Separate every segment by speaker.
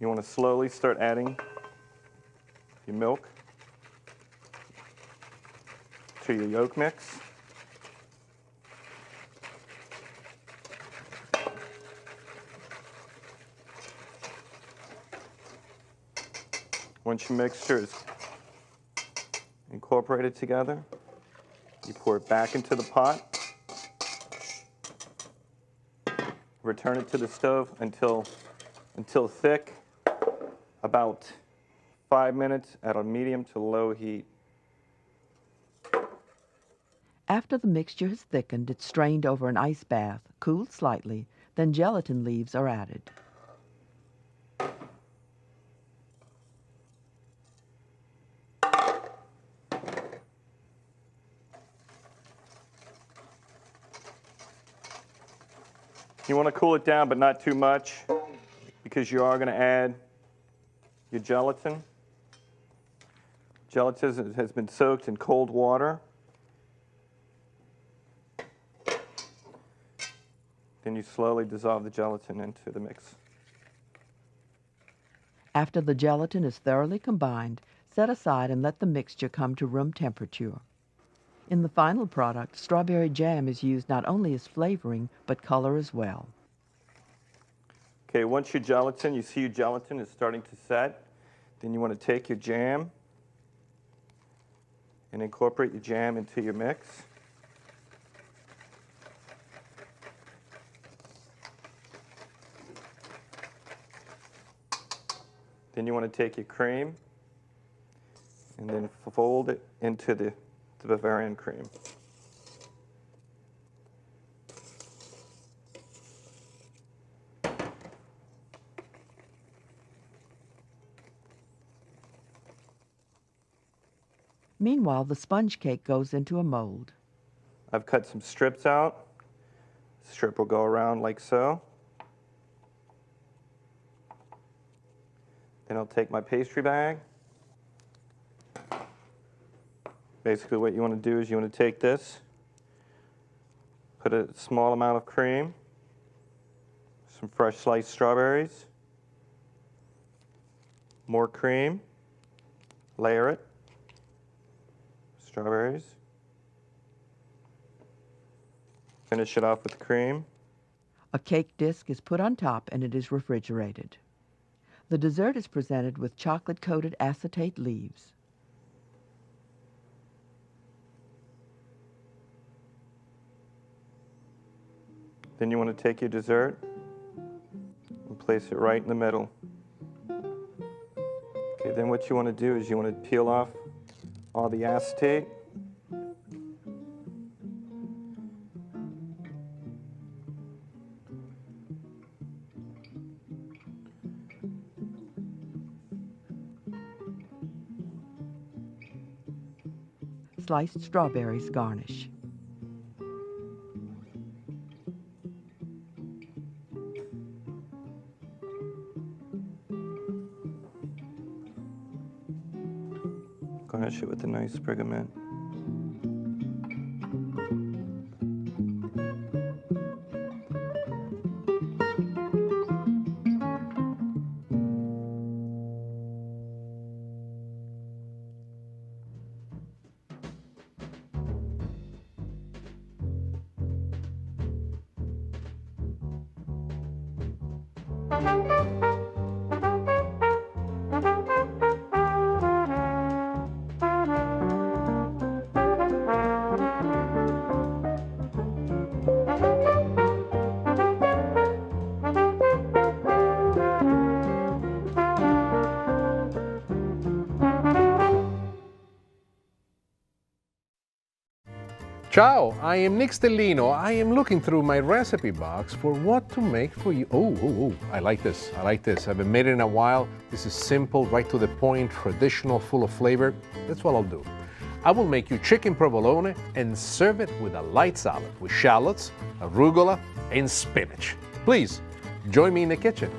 Speaker 1: You want to slowly start adding your milk to your yolk mix. Once your mixture is incorporated together, you pour it back into the pot. Return it to the stove until thick, about 5 minutes at a medium to low heat.
Speaker 2: After the mixture has thickened, it's strained over an ice bath, cooled slightly, then gelatin leaves are added.
Speaker 1: You want to cool it down, but not too much, because you are going to add your gelatin. Gelatin has been soaked in cold water. Then you slowly dissolve the gelatin into the mix.
Speaker 2: After the gelatin is thoroughly combined, set aside and let the mixture come to room temperature. In the final product, strawberry jam is used not only as flavoring, but color as well.
Speaker 1: Okay, once your gelatin, you see your gelatin is starting to set, then you want to take your jam and incorporate your jam into your mix. Then you want to take your cream and then fold it into the Bavarian cream.
Speaker 2: Meanwhile, the sponge cake goes into a mold.
Speaker 1: I've cut some strips out. The strip will go around like so. Then I'll take my pastry bag. Basically what you want to do is you want to take this, put a small amount of cream, some fresh sliced strawberries, more cream, layer it, strawberries, finish it off with cream.
Speaker 2: A cake disc is put on top and it is refrigerated. The dessert is presented with chocolate-coated acetate leaves.
Speaker 1: Then you want to take your dessert and place it right in the middle. Okay, then what you want to do is you want to peel off all the acetate.
Speaker 2: Sliced strawberries garnish.
Speaker 1: Garnish it with a nice sprig of mint.
Speaker 3: Ciao, I am Nick Stellino. I am looking through my recipe box for what to make for you. Oh, I like this. I like this. I haven't made it in a while. This is simple, right to the point, traditional, full of flavor. That's what I'll do. I will make you chicken provolone and serve it with a light salad with shallots, arugula, and spinach. Please, join me in the kitchen.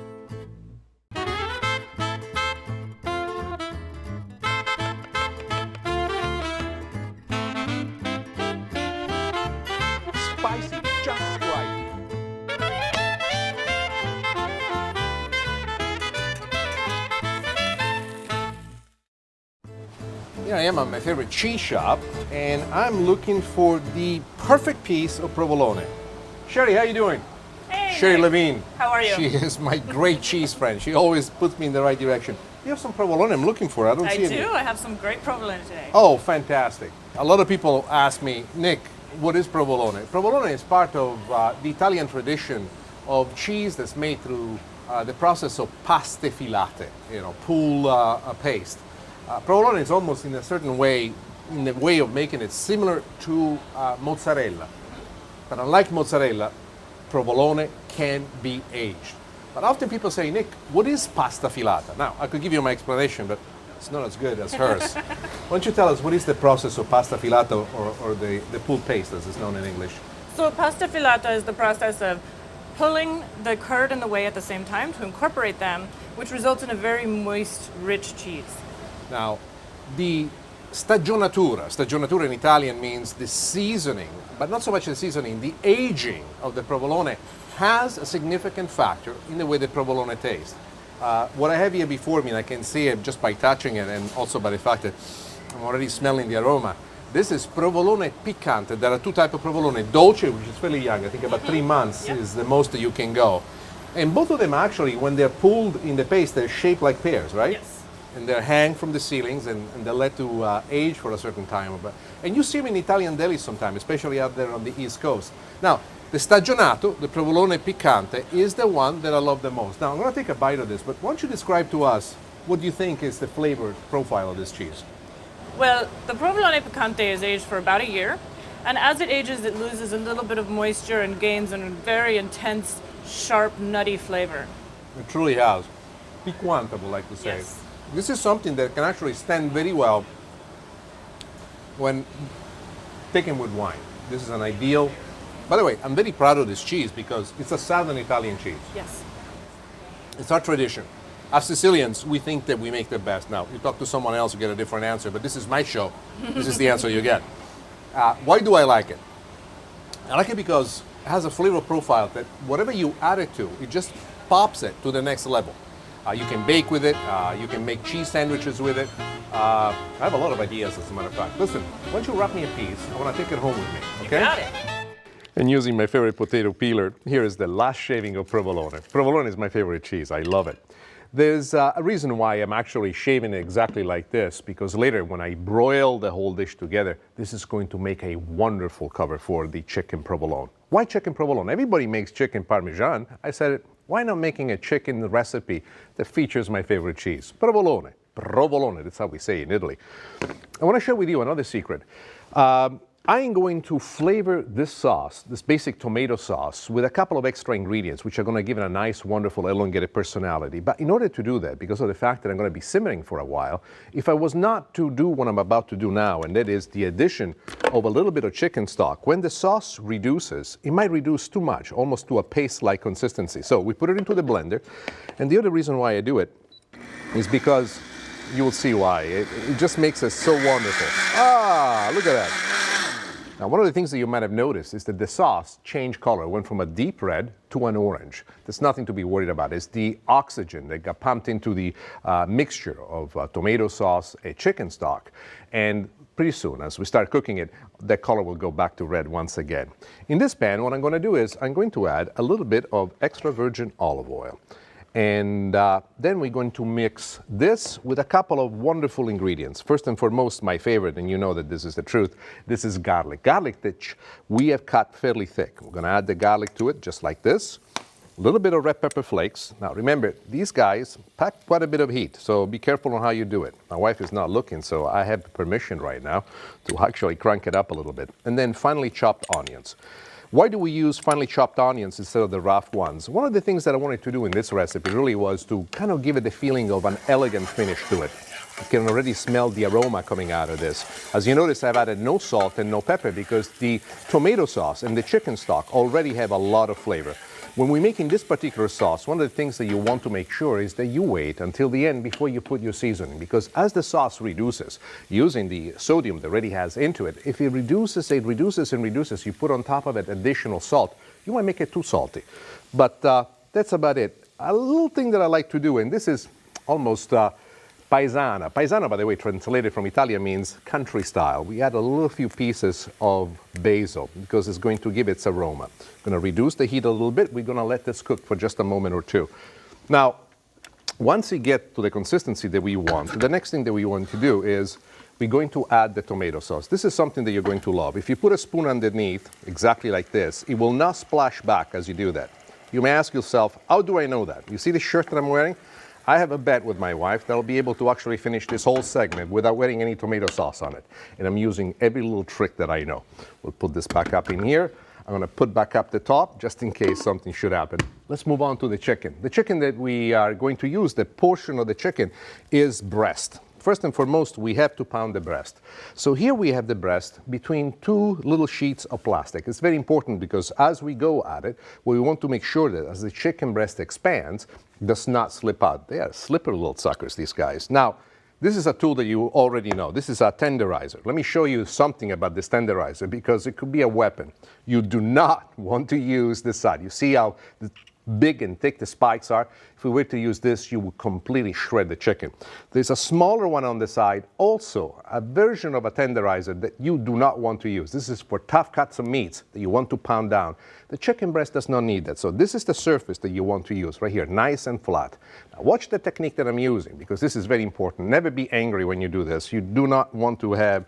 Speaker 3: Spicy, just right. Here I am at my favorite cheese shop, and I'm looking for the perfect piece of provolone. Sherry, how you doing?
Speaker 4: Hey,
Speaker 3: Sherry
Speaker 4: Nick.
Speaker 3: Levine.
Speaker 4: How are you?
Speaker 3: She is my great cheese friend. She always puts me in the right direction. You have some provolone I'm looking for. I don't
Speaker 4: I
Speaker 3: see
Speaker 4: do.
Speaker 3: any.
Speaker 4: I have some great provolone today.
Speaker 3: Oh, fantastic. A lot of people ask me, Nick, what is provolone? Provolone is part of the Italian tradition of cheese that's made through the process of paste filate, pull paste. Provolone is almost in a certain way, in the way of making it, similar to mozzarella. But unlike mozzarella, provolone can be aged. But often people say, Nick, what is pasta filata? Now, I could give you my explanation, but it's not as good as hers. Why don't you tell us what is the process of pasta filata, or the pulled paste, as it's known in English?
Speaker 4: So pasta filata is the process of pulling the curd and the whey at the same time to incorporate them, which results in a very moist, rich cheese.
Speaker 3: Now, the stagionatura in Italian means the seasoning, but not so much the seasoning, the aging of the provolone has a significant factor in the way the provolone tastes. What I have here before me, and I can see it just by touching it and also by the fact that I'm already smelling the aroma. This is provolone piccante. There are two types of provolone. Dolce, which is fairly young, I think about 3 months is the most that you can go. And both of them actually, when they're pulled in the paste, they're shaped like pears, right?
Speaker 4: Yes.
Speaker 3: And they're hang from the ceilings, and they're let to age for a certain time. And you see them in Italian delis sometimes, especially out there on the East Coast. Now, the stagionato, the provolone piccante, is the one that I love the most. Now, I'm going to take a bite of this, but why don't you describe to us what you think is the flavor profile of this cheese?
Speaker 4: Well, the provolone piccante is aged for about a year, and as it ages, it loses a little bit of moisture and gains a very intense, sharp, nutty flavor.
Speaker 3: It truly has. Piquante, I would like to say.
Speaker 4: Yes.
Speaker 3: This is something that can actually stand very well when taken with wine. This is an ideal. By the way, I'm very proud of this cheese because it's a Southern Italian cheese.
Speaker 4: Yes.
Speaker 3: It's our tradition. As Sicilians, we think that we make the best. Now, you talk to someone else, you get a different answer, but this is my show. This is the answer you get. Why do I like it? I like it because it has a flavor profile that whatever you add it to, it just pops it to the next level. You can bake with it. You can make cheese sandwiches with it. I have a lot of ideas, as a matter of fact. Listen, why don't you wrap me a piece? I want to take it home with me, okay?
Speaker 4: You got it.
Speaker 3: And using my favorite potato peeler, here is the last shaving of provolone. Provolone is my favorite cheese. I love it. There's a reason why I'm actually shaving it exactly like this, because later when I broil the whole dish together, this is going to make a wonderful cover for the chicken provolone. Why chicken provolone? Everybody makes chicken parmesan. I said, why not making a chicken recipe that features my favorite cheese? Provolone. Provolone, that's how we say in Italy. I want to share with you another secret. I am going to flavor this sauce, this basic tomato sauce, with a couple of extra ingredients, which are going to give it a nice, wonderful, elongated personality. But in order to do that, because of the fact that I'm going to be simmering for a while, if I was not to do what I'm about to do now, and that is the addition of a little bit of chicken stock, when the sauce reduces, it might reduce too much, almost to a paste-like consistency. So we put it into the blender, and the other reason why I do it is because you will see why. It just makes it so wonderful. Ah, look at that. Now, one of the things that you might have noticed is that the sauce changed color, went from a deep red to an orange. There's nothing to be worried about. It's the oxygen that got pumped into the mixture of tomato sauce and chicken stock. And pretty soon, as we start cooking it, that color will go back to red once again. In this pan, what I'm going to do is I'm going to add a little bit of extra virgin olive oil. And then we're going to mix this with a couple of wonderful ingredients. First and foremost, my favorite, and you know that this is the truth, this is garlic. Garlic that we have cut fairly thick. We're going to add the garlic to it just like this. A little bit of red pepper flakes. Now remember, these guys pack quite a bit of heat, so be careful on how you do it. My wife is not looking, so I have permission right now to actually crank it up a little bit. And then finely chopped onions. Why do we use finely chopped onions instead of the rough ones? One of the things that I wanted to do in this recipe really was to kind of give it the feeling of an elegant finish to it. You can already smell the aroma coming out of this. As you notice, I've added no salt and no pepper because the tomato sauce and the chicken stock already have a lot of flavor. When we're making this particular sauce, one of the things that you want to make sure is that you wait until the end before you put your seasoning, because as the sauce reduces, using the sodium that already has into it, if it reduces, you put on top of it additional salt, you might make it too salty. But that's about it. A little thing that I like to do, and this is almost paesana. Paesana, by the way, translated from Italian means country style. We add a little few pieces of basil because it's going to give its aroma. Going to reduce the heat a little bit. We're going to let this cook for just a moment or two. Now, once you get to the consistency that we want, the next thing that we want to do is we're going to add the tomato sauce. This is something that you're going to love. If you put a spoon underneath, exactly like this, it will not splash back as you do that. You may ask yourself, how do I know that? You see the shirt that I'm wearing? I have a bet with my wife that I'll be able to actually finish this whole segment without wearing any tomato sauce on it. And I'm using every little trick that I know. We'll put this back up in here. I'm going to put back up the top just in case something should happen. Let's move on to the chicken. The chicken that we are going to use, the portion of the chicken, is breast. First and foremost, we have to pound the breast. So here we have the breast between two little sheets of plastic. It's very important because as we go at it, we want to make sure that as the chicken breast expands, it does not slip out. They are slippery little suckers, these guys. Now, this is a tool that you already know. This is a tenderizer. Let me show you something about this tenderizer because it could be a weapon. You do not want to use this side. You see how big and thick the spikes are? If we were to use this, you would completely shred the chicken. There's a smaller one on the side, also a version of a tenderizer that you do not want to use. This is for tough cuts of meats that you want to pound down. The chicken breast does not need that. So this is the surface that you want to use right here, nice and flat. Now watch the technique that I'm using because this is very important. Never be angry when you do this. You do not want to have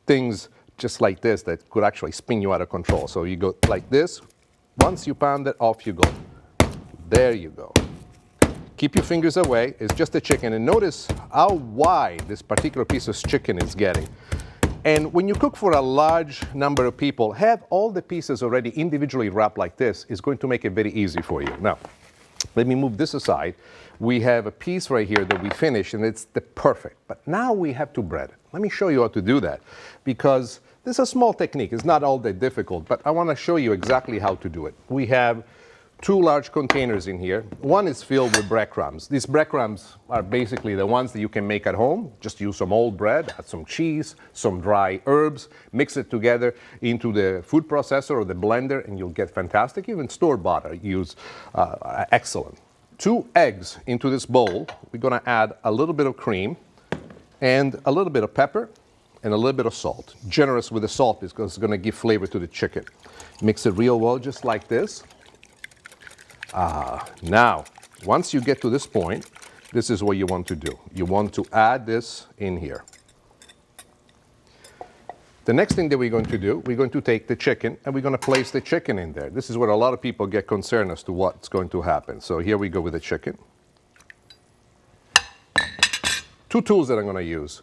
Speaker 3: things just like this that could actually spin you out of control. So you go like this. Once you pound it, off you go. There you go. Keep your fingers away. It's just a chicken. And notice how wide this particular piece of chicken is getting. And when you cook for a large number of people, have all the pieces already individually wrapped like this is going to make it very easy for you. Now, let me move this aside. We have a piece right here that we finished, and it's the perfect. But now we have to bread it. Let me show you how to do that because this is a small technique. It's not all that difficult, but I want to show you exactly how to do it. We have two large containers in here. One is filled with breadcrumbs. These breadcrumbs are basically the ones that you can make at home. Just use some old bread, add some cheese, some dry herbs, mix it together into the food processor or the blender, and you'll get fantastic. Even store-bought use excellent. 2 eggs into this bowl. We're going to add a little bit of cream and a little bit of pepper and a little bit of salt. Generous with the salt because it's going to give flavor to the chicken. Mix it real well, just like this. Now, once you get to this point, this is what you want to do. You want to add this in here. The next thing that we're going to do, we're going to take the chicken and we're going to place the chicken in there. This is where a lot of people get concerned as to what's going to happen. So here we go with the chicken. 2 tools that I'm going to use.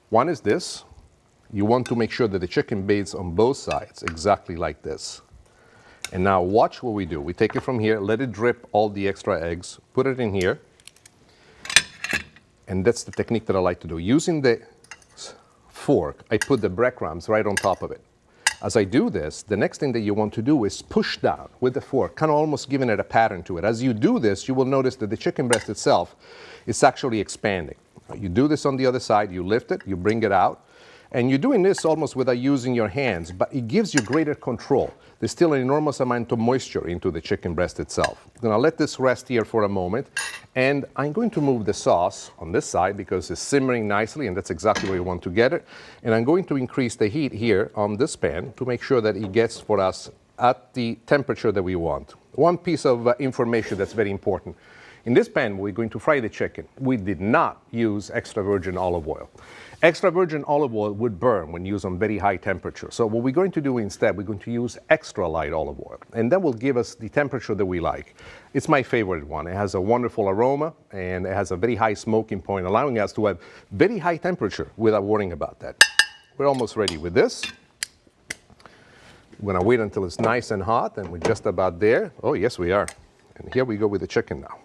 Speaker 3: One is this. You want to make sure that the chicken bathes on both sides, exactly like this. And now watch what we do. We take it from here, let it drip all the extra eggs, put it in here. And that's the technique that I like to do. Using the fork, I put the breadcrumbs right on top of it. As I do this, the next thing that you want to do is push down with the fork, kind of almost giving it a pattern to it. As you do this, you will notice that the chicken breast itself is actually expanding. You do this on the other side, you lift it, you bring it out. And you're doing this almost without using your hands, but it gives you greater control. There's still an enormous amount of moisture into the chicken breast itself. I'm going to let this rest here for a moment, and I'm going to move the sauce on this side because it's simmering nicely, and that's exactly where you want to get it. And I'm going to increase the heat here on this pan to make sure that it gets for us at the temperature that we want. One piece of information that's very important. In this pan, we're going to fry the chicken. We did not use extra virgin olive oil. Extra virgin olive oil would burn when used on very high temperature. So what we're going to do instead, we're going to use extra light olive oil. And that will give us the temperature that we like. It's my favorite one. It has a wonderful aroma and it has a very high smoking point, allowing us to have very high temperature without worrying about that. We're almost ready with this. We're going to wait until it's nice and hot, and we're just about there. Oh, yes, we are. And here we go with the chicken now.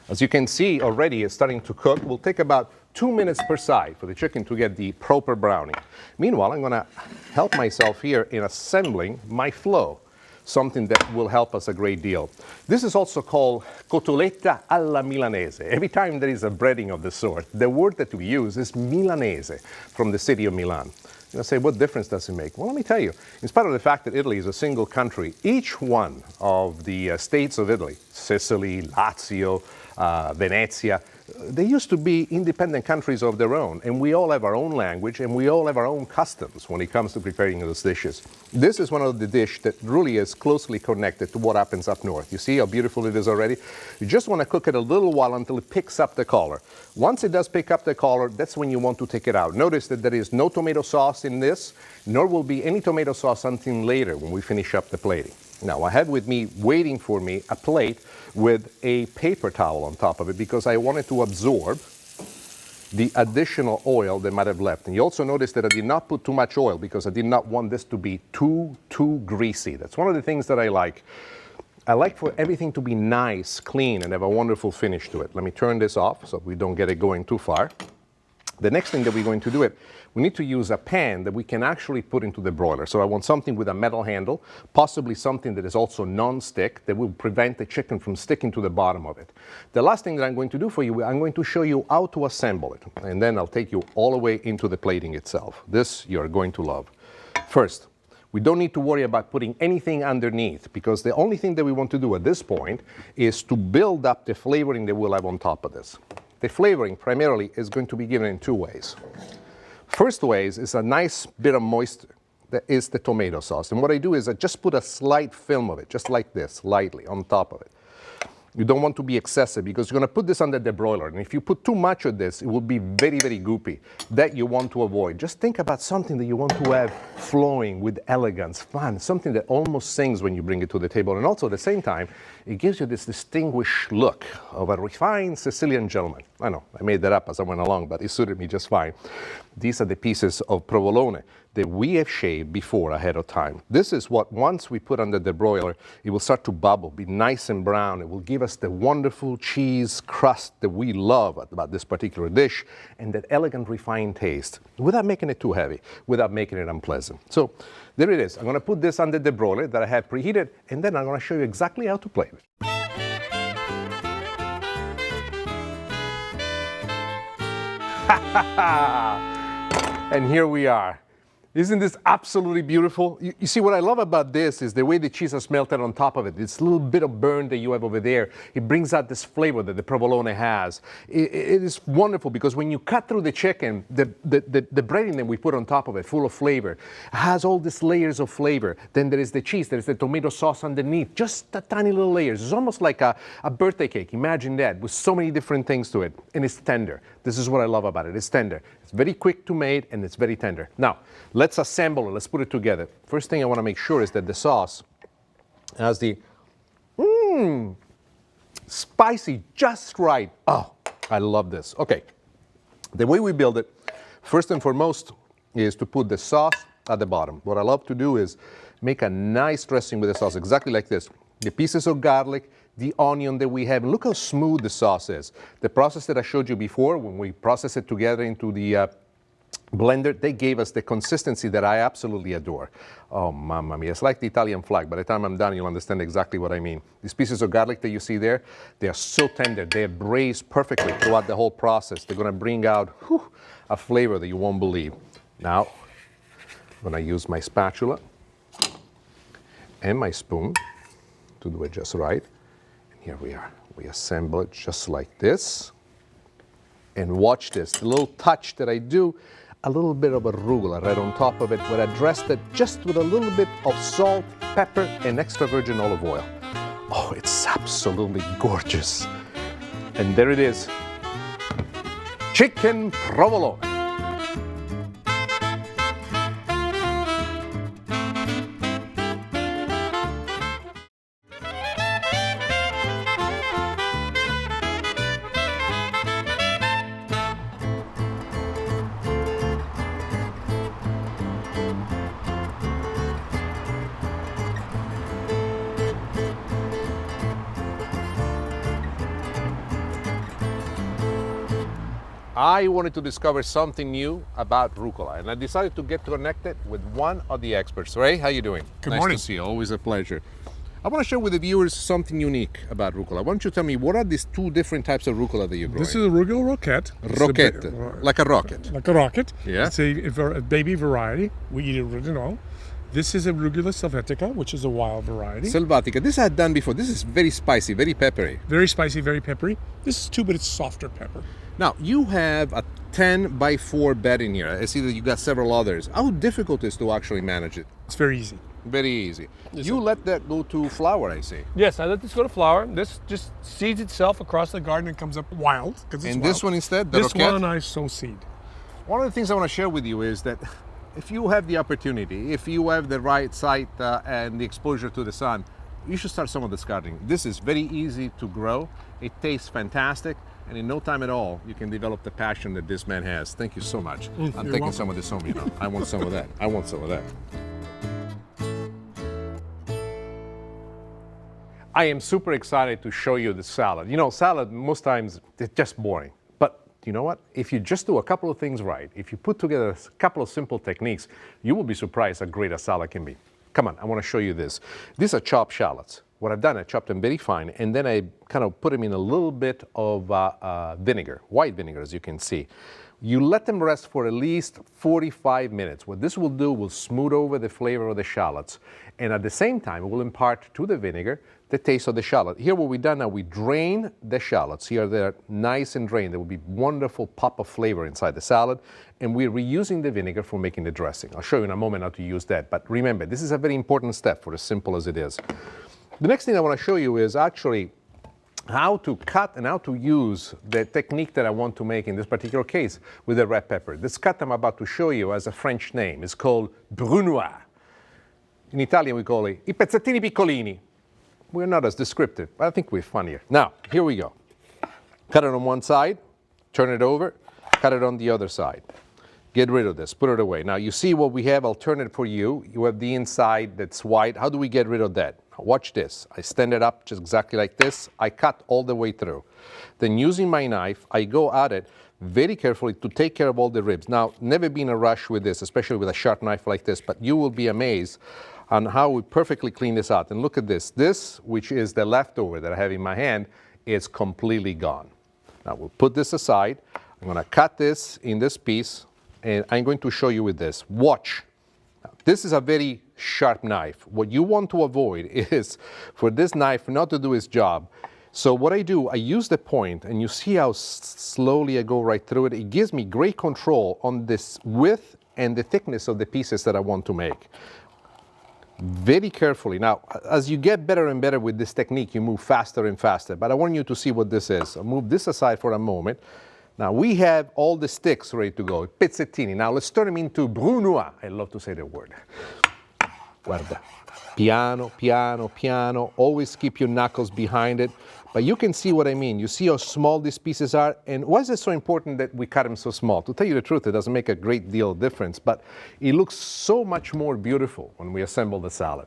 Speaker 3: As you can see already, it's starting to cook. We'll take about 2 minutes per side for the chicken to get the proper browning. Meanwhile, I'm going to help myself here in assembling my flow, something that will help us a great deal. This is also called cotoletta alla milanese. Every time there is a breading of the sort, the word that we use is Milanese, from the city of Milan. I say, what difference does it make? Well, let me tell you. In spite of the fact that Italy is a single country, each one of the states of Italy, Sicily, Lazio, Venezia, they used to be independent countries of their own, and we all have our own language, and we all have our own customs when it comes to preparing those dishes. This is one of the dishes that really is closely connected to what happens up north. You see how beautiful it is already? You just want to cook it a little while until it picks up the color. Once it does pick up the color, that's when you want to take it out. Notice that there is no tomato sauce in this, nor will be any tomato sauce until later when we finish up the plating. Now, I have with me, waiting for me, a plate with a paper towel on top of it because I wanted to absorb the additional oil that might have left. And you also notice that I did not put too much oil because I did not want this to be too greasy. That's one of the things that I like. I like for everything to be nice, clean, and have a wonderful finish to it. Let me turn this off so we don't get it going too far. The next thing that we're going to do it, we need to use a pan that we can actually put into the broiler. So I want something with a metal handle, possibly something that is also non-stick that will prevent the chicken from sticking to the bottom of it. The last thing that I'm going to do for you, I'm going to show you how to assemble it. And then I'll take you all the way into the plating itself. This you're going to love. First, we don't need to worry about putting anything underneath because the only thing that we want to do at this point is to build up the flavoring that we'll have on top of this. The flavoring primarily is going to be given in two ways. First way is a nice bit of moisture that is the tomato sauce. And what I do is I just put a slight film of it, just like this, lightly on top of it. You don't want to be excessive because you're going to put this under the broiler. And if you put too much of this, it will be very, very goopy. That you want to avoid. Just think about something that you want to have flowing with elegance, fun, something that almost sings when you bring it to the table. And also at the same time, it gives you this distinguished look of a refined Sicilian gentleman. I know, I made that up as I went along, but it suited me just fine. These are the pieces of provolone that we have shaved before ahead of time. This is what, once we put under the broiler, it will start to bubble, be nice and brown. It will give us the wonderful cheese crust that we love about this particular dish and that elegant, refined taste without making it too heavy, without making it unpleasant. So there it is. I'm going to put this under the broiler that I have preheated, and then I'm going to show you exactly how to play with it. And here we are. Isn't this absolutely beautiful? You see, what I love about this is the way the cheese has melted on top of it. This little bit of burn that you have over there, it brings out this flavor that the provolone has. It is wonderful because when you cut through the chicken, the breading that we put on top of it, full of flavor, has all these layers of flavor. Then there is the cheese, there is the tomato sauce underneath, just a tiny little layers. It's almost like a birthday cake. Imagine that, with so many different things to it. And it's tender. This is what I love about it. It's tender. It's very quick to make and it's very tender. Now, let's assemble it. Let's put it together. First thing I want to make sure is that the sauce has the spicy just right. Oh, I love this. Okay, the way we build it, first and foremost, is to put the sauce at the bottom. What I love to do is make a nice dressing with the sauce, exactly like this. The pieces of garlic, the onion that we have, and look how smooth the sauce is. The process that I showed you before, when we process it together into the blender, they gave us the consistency that I absolutely adore. Oh, mamma mia, it's like the Italian flag. By the time I'm done, you'll understand exactly what I mean. These pieces of garlic that you see there, they are so tender. They are braised perfectly throughout the whole process. They're gonna bring out a flavor that you won't believe. Now, I'm gonna use my spatula and my spoon to do it just right. And here we are. We assemble it just like this. And watch this, the little touch that I do, a little bit of arugula right on top of it, where I dressed it just with a little bit of salt, pepper, and extra virgin olive oil. Oh, it's absolutely gorgeous. And there it is, chicken provolone. I wanted to discover something new about rucola, and I decided to get connected with one of the experts. Ray, how you doing?
Speaker 5: Good
Speaker 3: nice
Speaker 5: morning.
Speaker 3: to see you. Always a pleasure. I want to share with the viewers something unique about rucola. Why don't you tell me, what are these two different types of rucola that you're growing?
Speaker 5: This is a arugula roquette.
Speaker 3: Roquette, like a rocket.
Speaker 5: Like a rocket.
Speaker 3: Yeah.
Speaker 5: It's a baby variety. We eat it original. This is arugula sylvatica, which is a wild variety.
Speaker 3: Selvatica. This I had done before. This is very spicy, very peppery.
Speaker 5: Very spicy, very peppery. This is too, but it's softer pepper.
Speaker 3: Now, you have a 10 by 4 bed in here. I see that you got several others. How difficult is it to actually manage it?
Speaker 5: It's very easy.
Speaker 3: Very easy.
Speaker 5: Yes,
Speaker 3: You
Speaker 5: sir.
Speaker 3: let that go to flower, I see.
Speaker 5: Yes, I let this go to flower. This just seeds itself across the garden and comes up wild.
Speaker 3: And this one instead, the
Speaker 5: This
Speaker 3: roquette?
Speaker 5: one I sow seed.
Speaker 3: One of the things I want to share with you is that if you have the opportunity, if you have the right site and the exposure to the sun, you should start some of this gardening. This is very easy to grow. It tastes fantastic. And in no time at all, you can develop the passion that this man has. Thank you so much. I'm
Speaker 5: you're
Speaker 3: taking
Speaker 5: welcome.
Speaker 3: some of this home, you know. I want some of that. I want some of that. I am super excited to show you the salad. You know, salad, most times, it's just boring. But you know what? If you just do a couple of things right, if you put together a couple of simple techniques, you will be surprised how great a salad can be. Come on, I want to show you this. These are chopped shallots. What I've done, I chopped them very fine, and then I kind of put them in a little bit of vinegar, white vinegar, as you can see. You let them rest for at least 45 minutes. What this will do will smooth over the flavor of the shallots, and at the same time, it will impart to the vinegar the taste of the shallot. Here, what we've done now, we drain the shallots. Here, they're nice and drained. There will be wonderful pop of flavor inside the salad, and we're reusing the vinegar for making the dressing. I'll show you in a moment how to use that, but remember, this is a very important step for as simple as it is. The next thing I want to show you is actually how to cut and how to use the technique that I want to make in this particular case with the red pepper. This cut I'm about to show you has a French name. It's called brunoise. In Italian, we call it I pezzettini piccolini. We're not as descriptive, but I think we're funnier. Now, here we go. Cut it on one side, turn it over, cut it on the other side. Get rid of this, put it away. Now, you see what we have alternative for you. You have the inside that's white. How do we get rid of that? Now, watch this. I stand it up just exactly like this. I cut all the way through. Then using my knife, I go at it very carefully to take care of all the ribs. Now, never be in a rush with this, especially with a sharp knife like this, but you will be amazed on how we perfectly clean this out. And look at this. This, which is the leftover that I have in my hand, is completely gone. Now, we'll put this aside. I'm going to cut this in this piece, and I'm going to show you with this. Watch. Now, this is a very sharp knife. What you want to avoid is for this knife not to do its job. So what I do, I use the point, and you see how slowly I go right through it. It gives me great control on this width and the thickness of the pieces that I want to make. Very carefully. Now, as you get better and better with this technique, you move faster and faster. But I want you to see what this is. I'll move this aside for a moment. Now, we have all the sticks ready to go, pezzettini. Now, let's turn them into brunoise. I love to say the word. Guarda. Piano, piano, piano. Always keep your knuckles behind it. But you can see what I mean. You see how small these pieces are. And why is it so important that we cut them so small? To tell you the truth, it doesn't make a great deal of difference, but it looks so much more beautiful when we assemble the salad.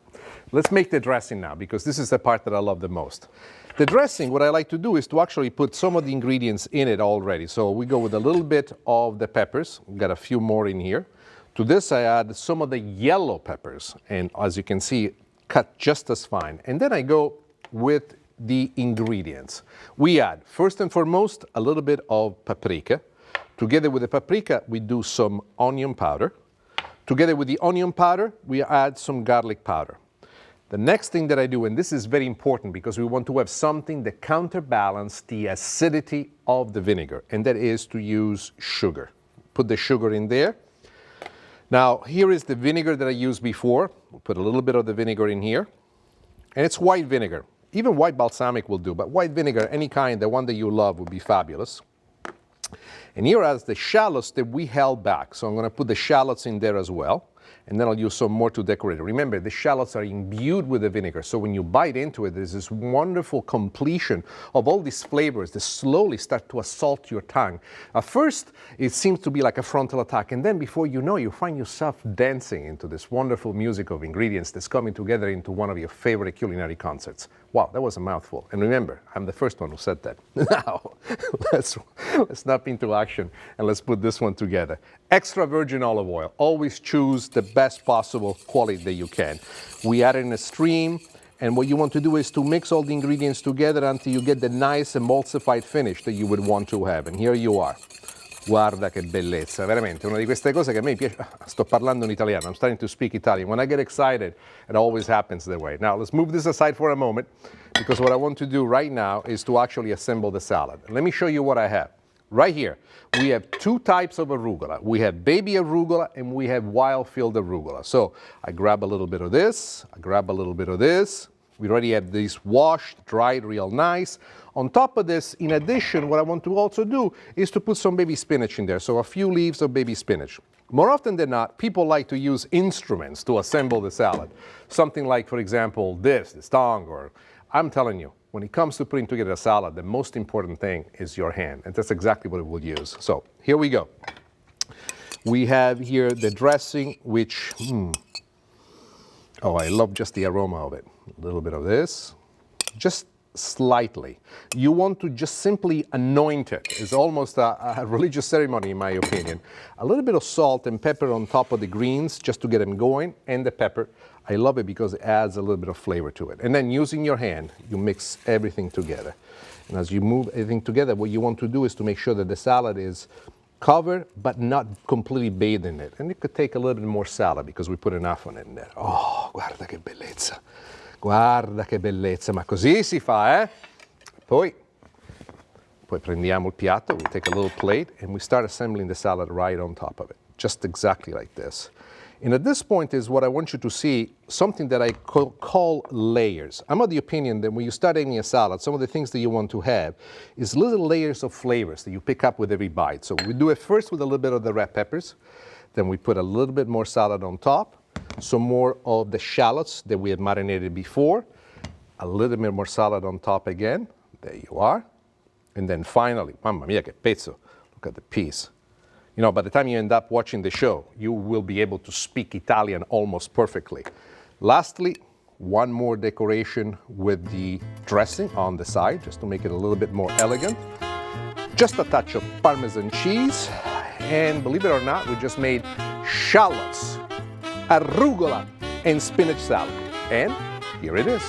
Speaker 3: Let's make the dressing now, because this is the part that I love the most. The dressing, what I like to do is to actually put some of the ingredients in it already. So we go with a little bit of the peppers. We've got a few more in here. To this, I add some of the yellow peppers. And as you can see, cut just as fine. And then I go with the ingredients. We add, first and foremost, a little bit of paprika. Together with the paprika, we do some onion powder. Together with the onion powder, we add some garlic powder. The next thing that I do, and this is very important because we want to have something that counterbalances the acidity of the vinegar, and that is to use sugar. Put the sugar in there. Now, here is the vinegar that I used before. We'll put a little bit of the vinegar in here, and it's white vinegar. Even white balsamic will do, but white vinegar, any kind, the one that you love, would be fabulous. And here are the shallots that we held back. So I'm going to put the shallots in there as well. And then I'll use some more to decorate it. Remember, the shallots are imbued with the vinegar. So when you bite into it, there's this wonderful completion of all these flavors that slowly start to assault your tongue. At first, it seems to be like a frontal attack. And then before you know, you find yourself dancing into this wonderful music of ingredients that's coming together into one of your favorite culinary concerts. Wow, that was a mouthful. And remember, I'm the first one who said that. Now, let's snap into action and let's put this one together. Extra virgin olive oil. Always choose the best possible quality that you can. We add it in a stream, And what you want to do is to mix all the ingredients together until you get the nice emulsified finish that you would want to have. And here you are. Guarda che bellezza, veramente una di queste cose che a me piace. Sto parlando in italiano. I'm starting to speak Italian. When I get excited, it always happens that way. Now, let's move this aside for a moment, because what I want to do right now is to actually assemble the salad. Let me show you what I have. Right here, we have two types of arugula. We have baby arugula and we have wild-field arugula. So I grab a little bit of this, I grab a little bit of this. We already have these washed, dried real nice. On top of this, in addition, what I want to also do is to put some baby spinach in there, so a few leaves of baby spinach. More often than not, people like to use instruments to assemble the salad. Something like, for example, this tong, or I'm telling you, when it comes to putting together a salad, the most important thing is your hand, and that's exactly what we'll use. So here we go. We have here the dressing, which, oh, I love just the aroma of it. A little bit of this, just slightly. You want to just simply anoint it. It's almost a religious ceremony, in my opinion. A little bit of salt and pepper on top of the greens just to get them going, and the pepper. I love it because it adds a little bit of flavor to it. And then using your hand, you mix everything together. And as you move everything together, what you want to do is to make sure that the salad is covered but not completely bathed in it. And it could take a little bit more salad because we put enough on it in there. Oh, guarda che bellezza. Guarda che bellezza, ma così si fa, eh? Poi prendiamo il piatto, we take a little plate, and we start assembling the salad right on top of it, just exactly like this. And at this point is what I want you to see, something that I call layers. I'm of the opinion that when you start eating a salad, some of the things that you want to have is little layers of flavors that you pick up with every bite. So we do it first with a little bit of the red peppers, then we put a little bit more salad on top, some more of the shallots that we had marinated before, a little bit more salad on top again, there you are, and then finally, mamma mia che pezzo, look at the piece. You know, by the time you end up watching the show, you will be able to speak Italian almost perfectly. Lastly, one more decoration with the dressing on the side, just to make it a little bit more elegant. Just a touch of Parmesan cheese, and believe it or not, we just made shallots, arugula, and spinach salad. And here it is.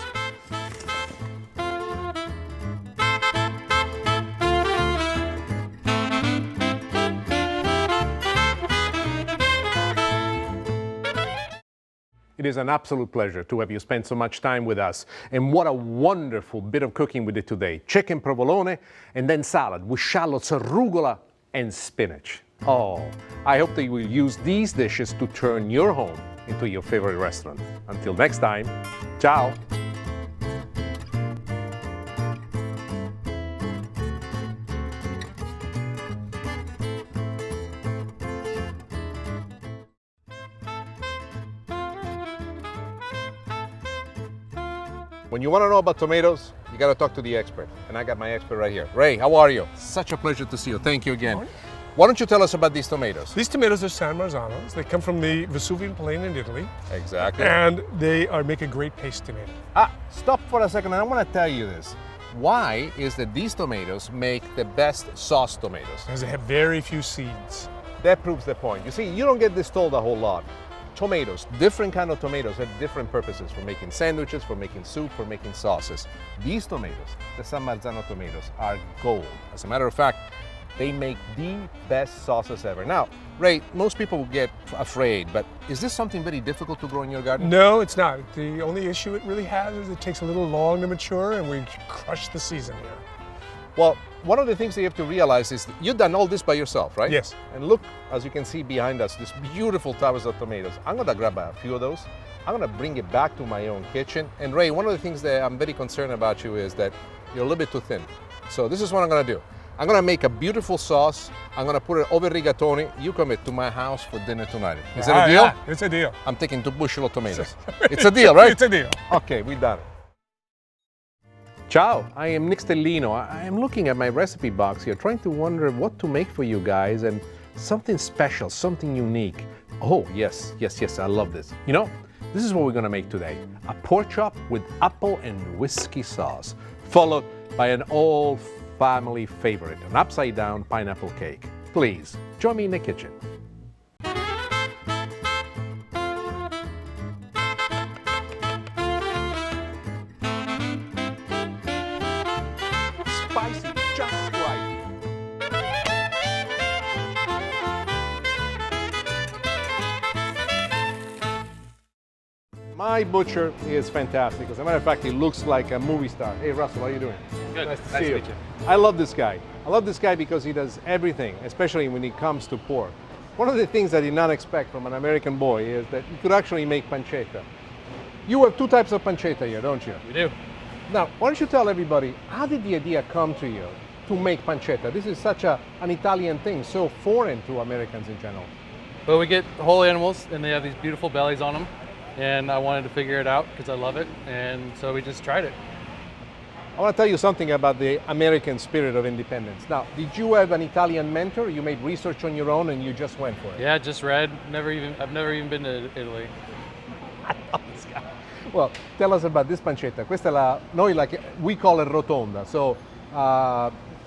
Speaker 3: It is an absolute pleasure to have you spend so much time with us. And what a wonderful bit of cooking we did today. Chicken provolone and then salad with shallots, arugula, and spinach. Oh, I hope that you will use these dishes to turn your home into your favorite restaurant. Until next time, ciao. When you want to know about tomatoes, you got to talk to the expert. And I got my expert right here. Ray, how are you? Such a pleasure to see you. Thank you again. Why don't you tell us about these tomatoes?
Speaker 5: These tomatoes are San Marzanos. They come from the Vesuvian Plain in Italy.
Speaker 3: Exactly.
Speaker 5: And they make a great paste tomato.
Speaker 3: Stop for a second. I want to tell you this. Why is that these tomatoes make the best sauce tomatoes?
Speaker 5: Because they have very few seeds.
Speaker 3: That proves the point. You see, you don't get this told a whole lot. Tomatoes, different kind of tomatoes have different purposes for making sandwiches, for making soup, for making sauces. These tomatoes, the San Marzano tomatoes, are gold. As a matter of fact, they make the best sauces ever. Now, Ray, most people get afraid, but is this something very difficult to grow in your garden?
Speaker 5: No, it's not. The only issue it really has is it takes a little long to mature, and we crush the season here.
Speaker 3: Well, one of the things that you have to realize is that you've done all this by yourself, right?
Speaker 5: Yes.
Speaker 3: And look, as you can see behind us, this beautiful towers of tomatoes. I'm gonna grab a few of those. I'm gonna bring it back to my own kitchen. And Ray, one of the things that I'm very concerned about you is that you're a little bit too thin. So this is what I'm gonna do. I'm gonna make a beautiful sauce. I'm gonna put it over rigatoni. You come to my house for dinner tonight. Is it a deal?
Speaker 5: Yeah, it's a deal.
Speaker 3: I'm taking 2 bushel of tomatoes. It's a deal, right?
Speaker 5: It's a deal.
Speaker 3: Okay, we done it. Ciao, I am Nick Stellino. I am looking at my recipe box here, trying to wonder what to make for you guys, and something special, something unique. Oh, yes, I love this. You know, this is what we're gonna make today. A pork chop with apple and whiskey sauce, followed by an old family favorite, an upside-down pineapple cake. Please, join me in the kitchen. My butcher is fantastic. As a matter of fact, he looks like a movie star. Hey, Russell, how are you doing?
Speaker 6: Good.
Speaker 3: Nice to
Speaker 6: Nice
Speaker 3: see
Speaker 6: to
Speaker 3: you.
Speaker 6: meet you.
Speaker 3: I love this guy. I love this guy because he does everything, especially when it comes to pork. One of the things I did not expect from an American boy is that he could actually make pancetta. You have two types of pancetta here, don't you?
Speaker 6: We do.
Speaker 3: Now, why don't you tell everybody, how did the idea come to you to make pancetta? This is such an Italian thing, so foreign to Americans in general.
Speaker 6: But we get whole animals, and they have these beautiful bellies on them. And I wanted to figure it out because I love it, and so we just tried it.
Speaker 3: I want to tell you something about the American spirit of independence. Now, did you have an Italian mentor? You made research on your own and you just went for it?
Speaker 6: Yeah, just read. I've never even been to Italy.
Speaker 3: Well, tell us about this pancetta. Questa è we call it rotonda. So,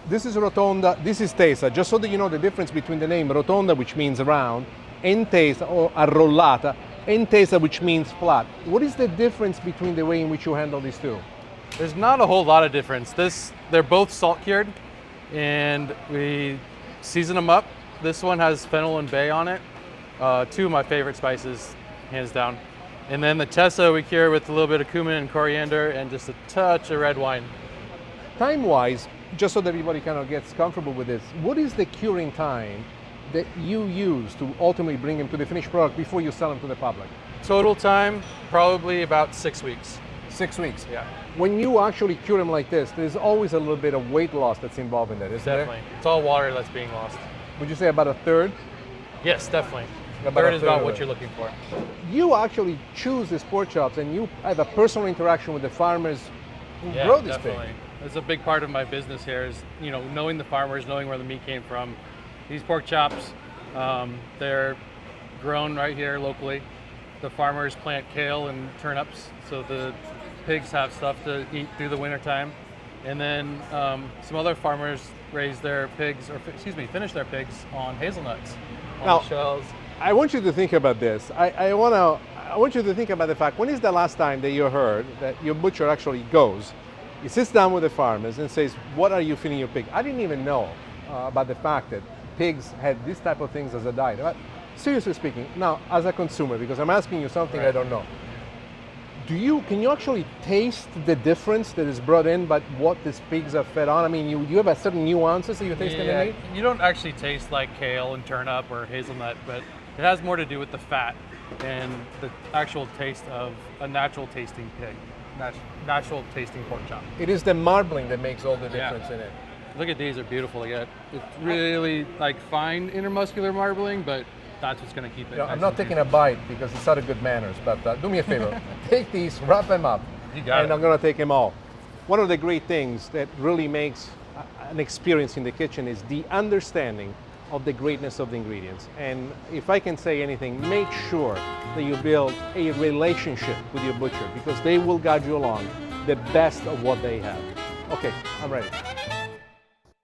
Speaker 3: this is rotonda, this is tesa. Just so that you know the difference between the name rotonda, which means round, and tesa, or arrollata, and tesa, which means flat. What is the difference between the way in which you handle these two?
Speaker 6: There's not a whole lot of difference. They're both salt cured, and we season them up. This one has fennel and bay on it. Two of my favorite spices, hands down. And then the tesa we cure with a little bit of cumin and coriander and just a touch of red wine.
Speaker 3: Time-wise, just so that everybody kind of gets comfortable with this, what is the curing time that you use to ultimately bring them to the finished product before you sell them to the public?
Speaker 6: Total time, probably about 6 weeks.
Speaker 3: 6 weeks.
Speaker 6: Yeah.
Speaker 3: When you actually cure them like this, there's always a little bit of weight loss that's involved in that, isn't
Speaker 6: Definitely. It's all water that's being lost.
Speaker 3: there? Would you say about a third?
Speaker 6: Yes, definitely.
Speaker 3: About
Speaker 6: Third
Speaker 3: a
Speaker 6: is
Speaker 3: third
Speaker 6: about
Speaker 3: of
Speaker 6: what
Speaker 3: it.
Speaker 6: you're looking for.
Speaker 3: You actually choose these pork chops and you have a personal interaction with the farmers who
Speaker 6: Yeah,
Speaker 3: grow this
Speaker 6: definitely.
Speaker 3: pig.
Speaker 6: It's a big part of my business here is, knowing the farmers, knowing where the meat came from. These pork chops, they're grown right here locally. The farmers plant kale and turnips, so the pigs have stuff to eat through the winter time. And then some other farmers raise their pigs, finish their pigs on hazelnuts, on
Speaker 3: Now-
Speaker 6: the shells.
Speaker 3: I want you to think about this. I want you to think about the fact, when is the last time that you heard that your butcher actually goes, he sits down with the farmers and says, what are you feeding your pig? I didn't even know about the fact that pigs had this type of things as a diet. But seriously speaking, now as a consumer, because I'm asking you something I don't know, can you actually taste the difference that is brought in by what these pigs are fed on? I mean, you have a certain nuances that you taste in the meat?
Speaker 6: You don't actually taste like kale and turnip or hazelnut, but it has more to do with the fat and the actual taste of a natural tasting pig, natural tasting pork chop.
Speaker 3: It is the marbling that makes all the
Speaker 6: Yeah.
Speaker 3: difference in it.
Speaker 6: Look at these, they're beautiful. It's really like fine intermuscular marbling, but that's what's going to keep it.
Speaker 3: You know,
Speaker 6: nice
Speaker 3: I'm not
Speaker 6: and
Speaker 3: taking
Speaker 6: juicy.
Speaker 3: a bite because it's out of good manners, but do me a favor. Take these, wrap them up,
Speaker 6: You got
Speaker 3: and
Speaker 6: it.
Speaker 3: I'm going to take them all. One of the great things that really makes an experience in the kitchen is the understanding of the greatness of the ingredients. And if I can say anything, make sure that you build a relationship with your butcher because they will guide you along the best of what they have. Okay, I'm ready.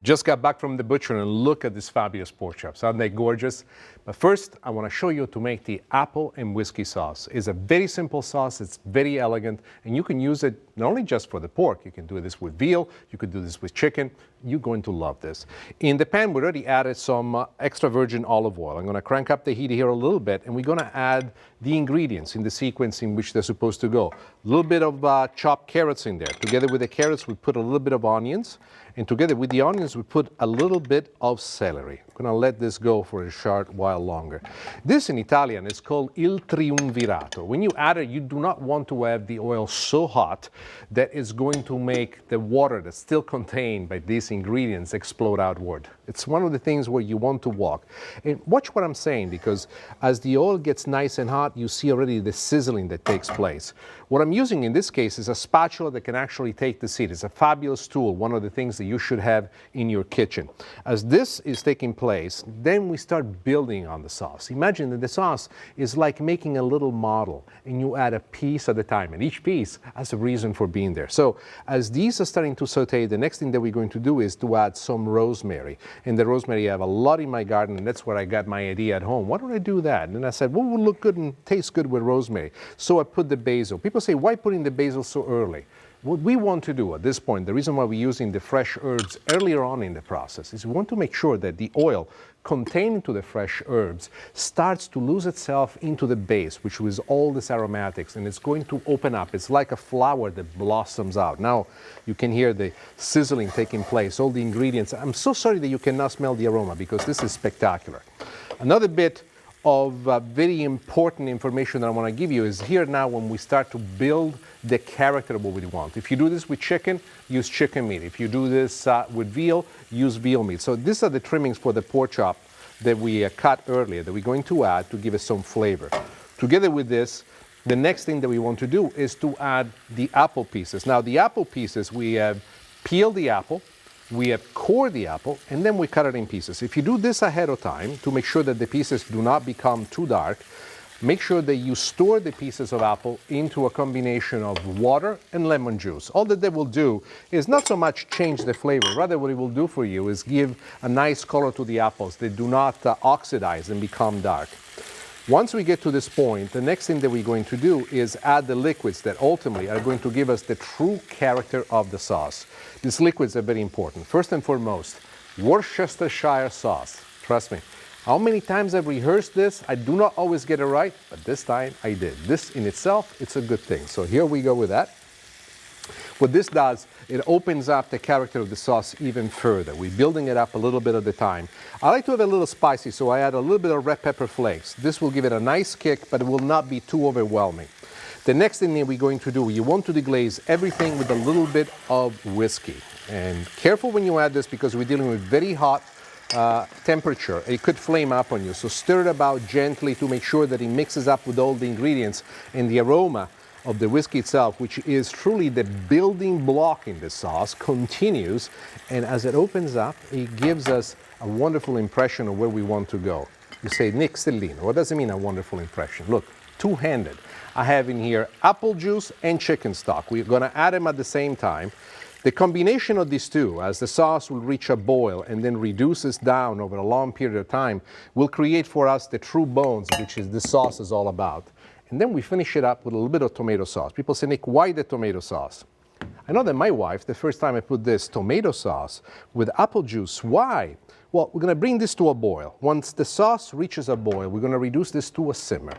Speaker 3: Just got back from the butcher and look at these fabulous pork chops. Aren't they gorgeous? But first, I want to show you to make the apple and whiskey sauce. It's a very simple sauce. It's very elegant, and you can use it not only just for the pork. You can do this with veal. You could do this with chicken. You're going to love this. In the pan, we already added some extra virgin olive oil. I'm going to crank up the heat here a little bit, and we're going to add the ingredients in the sequence in which they're supposed to go. A little bit of chopped carrots in there. Together with the carrots, we put a little bit of onions. And together with the onions, we put a little bit of celery. I'm going to let this go for a short while longer. This in Italian is called il triumvirato. When you add it, you do not want to have the oil so hot that it's going to make the water that's still contained by these ingredients explode outward. It's one of the things where you want to walk. And watch what I'm saying, because as the oil gets nice and hot, you see already the sizzling that takes place. What I'm using in this case is a spatula that can actually take the seed. It's a fabulous tool, one of the things that you should have in your kitchen. As this is taking place, then we start building on the sauce. Imagine that the sauce is like making a little model, and you add a piece at a time, and each piece has a reason for being there. So as these are starting to saute, the next thing that we're going to do is to add some rosemary. And the rosemary, I have a lot in my garden, and that's where I got my idea at home. Why don't I do that? And I said, what would look good and taste good with rosemary? So I put the basil. People say, why putting the basil so early? what we want to do at this point, the reason why we're using the fresh herbs earlier on in the process, is we want to make sure that the oil contained into the fresh herbs starts to lose itself into the base, which is all this aromatics, and it's going to open up. It's like a flower that blossoms out. Now you can hear the sizzling taking place, all the ingredients. I'm so sorry that you cannot smell the aroma, because this is spectacular. Another bit of very important information that I want to give you is here now when we start to build the character of what we want. If you do this with chicken, use chicken meat. If you do this with veal, use veal meat. So these are the trimmings for the pork chop that we cut earlier that we're going to add to give us some flavor. Together with this, the next thing that we want to do is to add the apple pieces. Now the apple pieces, we have peeled the apple, we have cored the apple, and then we cut it in pieces. If you do this ahead of time to make sure that the pieces do not become too dark, make sure that you store the pieces of apple into a combination of water and lemon juice. All that will do is not so much change the flavor, rather what it will do for you is give a nice color to the apples. They do not oxidize and become dark. Once we get to this point, the next thing that we're going to do is add the liquids that ultimately are going to give us the true character of the sauce. These liquids are very important. First and foremost, Worcestershire sauce. Trust me. How many times I've rehearsed this? I do not always get it right, but this time I did. This in itself, it's a good thing. So here we go with that. What this does, it opens up the character of the sauce even further. We're building it up a little bit at a time. I like to have it a little spicy, so I add a little bit of red pepper flakes. This will give it a nice kick, but it will not be too overwhelming. The next thing that we're going to do, you want to deglaze everything with a little bit of whiskey. And careful when you add this, because we're dealing with very hot temperature. It could flame up on you, so stir it about gently to make sure that it mixes up with all the ingredients and the aroma of the whiskey itself, which is truly the building block in the sauce, continues, and as it opens up, it gives us a wonderful impression of where we want to go. You say, Nick Stellino, what does it mean, a wonderful impression? Look, two-handed. I have in here apple juice and chicken stock. We're gonna add them at the same time. The combination of these two, as the sauce will reach a boil and then reduces down over a long period of time, will create for us the true bones, which is the sauce is all about. And then we finish it up with a little bit of tomato sauce. People say, Nick, why the tomato sauce? I know that my wife, the first time I put this tomato sauce with apple juice, why? Well, we're going to bring this to a boil. Once the sauce reaches a boil, we're going to reduce this to a simmer.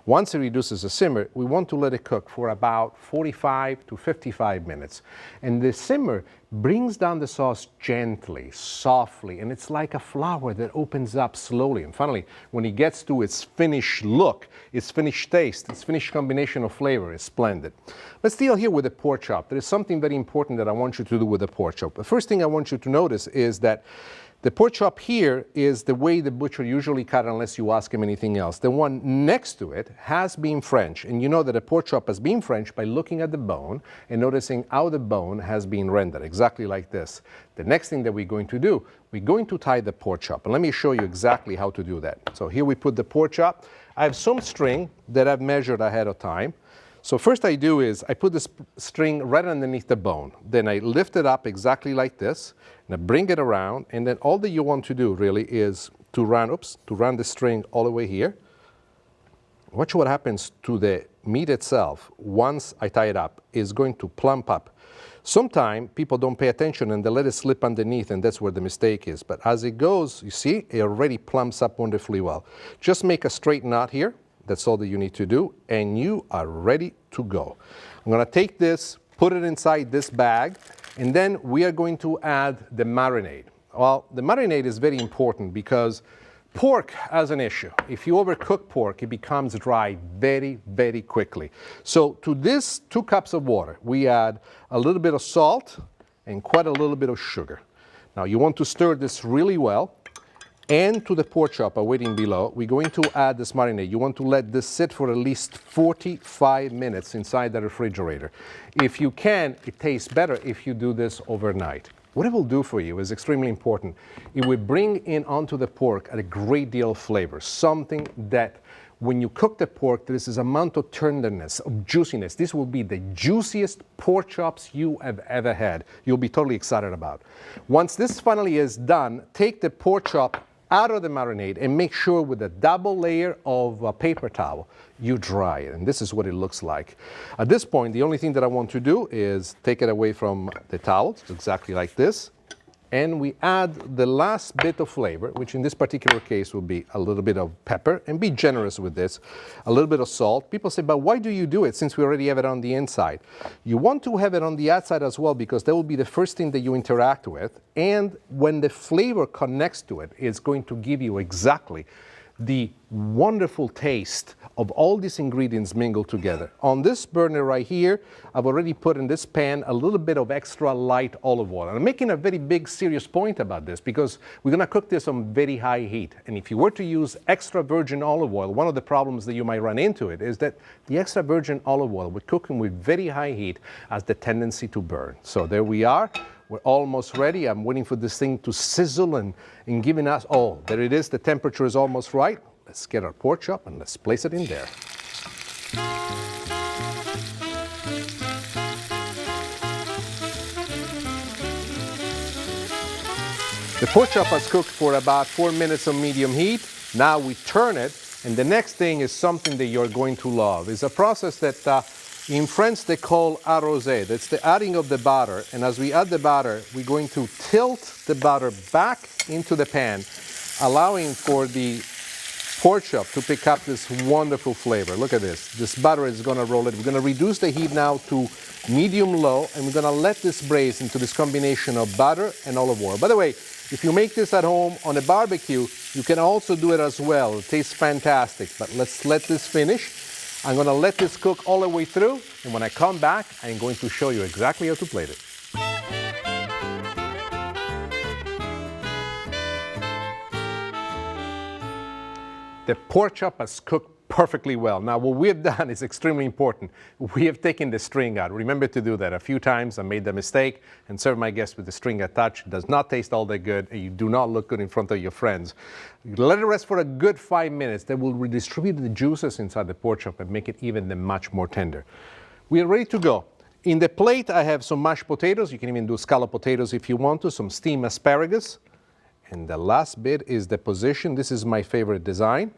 Speaker 3: Once it reduces a simmer, we want to let it cook for about 45 to 55 minutes. And the simmer brings down the sauce gently, softly, and it's like a flower that opens up slowly. And finally, when it gets to its finished look, its finished taste, its finished combination of flavor is splendid. Let's deal here with the pork chop. There is something very important that I want you to do with the pork chop. The first thing I want you to notice is that the pork chop here is the way the butcher usually cut it, unless you ask him anything else. The one next to it has been French, and you know that a pork chop has been French by looking at the bone and noticing how the bone has been rendered, exactly like this. The next thing that we're going to do, we're going to tie the pork chop, and let me show you exactly how to do that. So here we put the pork chop. I have some string that I've measured ahead of time. So first I do is I put this string right underneath the bone. Then I lift it up exactly like this, and I bring it around, and then all that you want to do really is to run the string all the way here. Watch what happens to the meat itself once I tie it up. It's going to plump up. Sometimes people don't pay attention and they let it slip underneath, and that's where the mistake is. But as it goes, you see, it already plumps up wonderfully well. Just make a straight knot here. That's all that you need to do, and you are ready to go. I'm going to take this, put it inside this bag, and then we are going to add the marinade. Well, the marinade is very important because pork has an issue. If you overcook pork, it becomes dry very, very quickly. So to this 2 cups of water, we add a little bit of salt and quite a little bit of sugar. Now you want to stir this really well. And to the pork chop waiting below, we're going to add this marinade. You want to let this sit for at least 45 minutes inside the refrigerator. If you can, it tastes better if you do this overnight. What it will do for you is extremely important. It will bring in onto the pork a great deal of flavor, something that when you cook the pork, there is this amount of tenderness, of juiciness. This will be the juiciest pork chops you have ever had. You'll be totally excited about. Once this finally is done, take the pork chop out of the marinade and make sure with a double layer of paper towel, you dry it. And this is what it looks like. At this point, the only thing that I want to do is take it away from the towel, it's exactly like this. And we add the last bit of flavor, which in this particular case will be a little bit of pepper, and be generous with this, a little bit of salt. People say, but why do you do it since we already have it on the inside? You want to have it on the outside as well because that will be the first thing that you interact with, and when the flavor connects to it, it's going to give you exactly the wonderful taste of all these ingredients mingled together. On this burner right here, I've already put in this pan a little bit of extra light olive oil. And I'm making a very big serious point about this because we're gonna cook this on very high heat. And if you were to use extra virgin olive oil, one of the problems that you might run into it is that the extra virgin olive oil with cooking with very high heat has the tendency to burn. So there we are. We're almost ready. I'm waiting for this thing to sizzle and giving us, oh, there it is. The temperature is almost right. Let's get our pork chop and let's place it in there. The pork chop has cooked for about 4 minutes on medium heat. Now we turn it, and the next thing is something that you're going to love. It's a process that in French they call arroser. That's the adding of the batter, and as we add the batter, we're going to tilt the batter back into the pan, allowing for the pork chop to pick up this wonderful flavor. Look at this. This batter is going to roll it. We're going to reduce the heat now to medium-low, and we're going to let this braise into this combination of butter and olive oil. By the way, if you make this at home on a barbecue, you can also do it as well. It tastes fantastic, but let's let this finish. I'm going to let this cook all the way through, and when I come back, I'm going to show you exactly how to plate it. The pork chop has cooked perfectly well. Now, what we have done is extremely important. We have taken the string out. Remember to do that. A few times I made the mistake and served my guests with the string attached. It does not taste all that good, and you do not look good in front of your friends. Let it rest for a good 5 minutes. That will redistribute the juices inside the pork chop and make it even much more tender. We are ready to go. In the plate, I have some mashed potatoes. You can even do scalloped potatoes if you want to, some steamed asparagus. And the last bit is the position. This is my favorite design.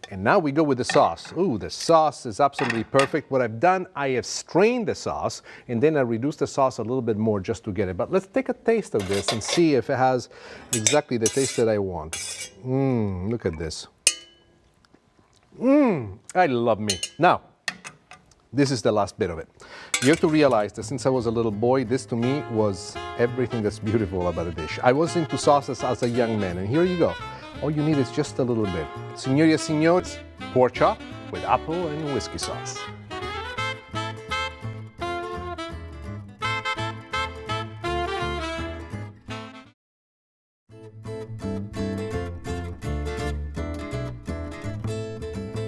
Speaker 3: And now we go with the sauce. Ooh, the sauce is absolutely perfect. What I've done, I have strained the sauce, and then I reduced the sauce a little bit more just to get it. But let's take a taste of this and see if it has exactly the taste that I want. Look at this. I love meat. Now, this is the last bit of it. You have to realize that since I was a little boy, this to me was everything that's beautiful about a dish. I was into sauces as a young man, and here you go. All you need is just a little bit. Signori e signores, pork chop with apple and whiskey sauce.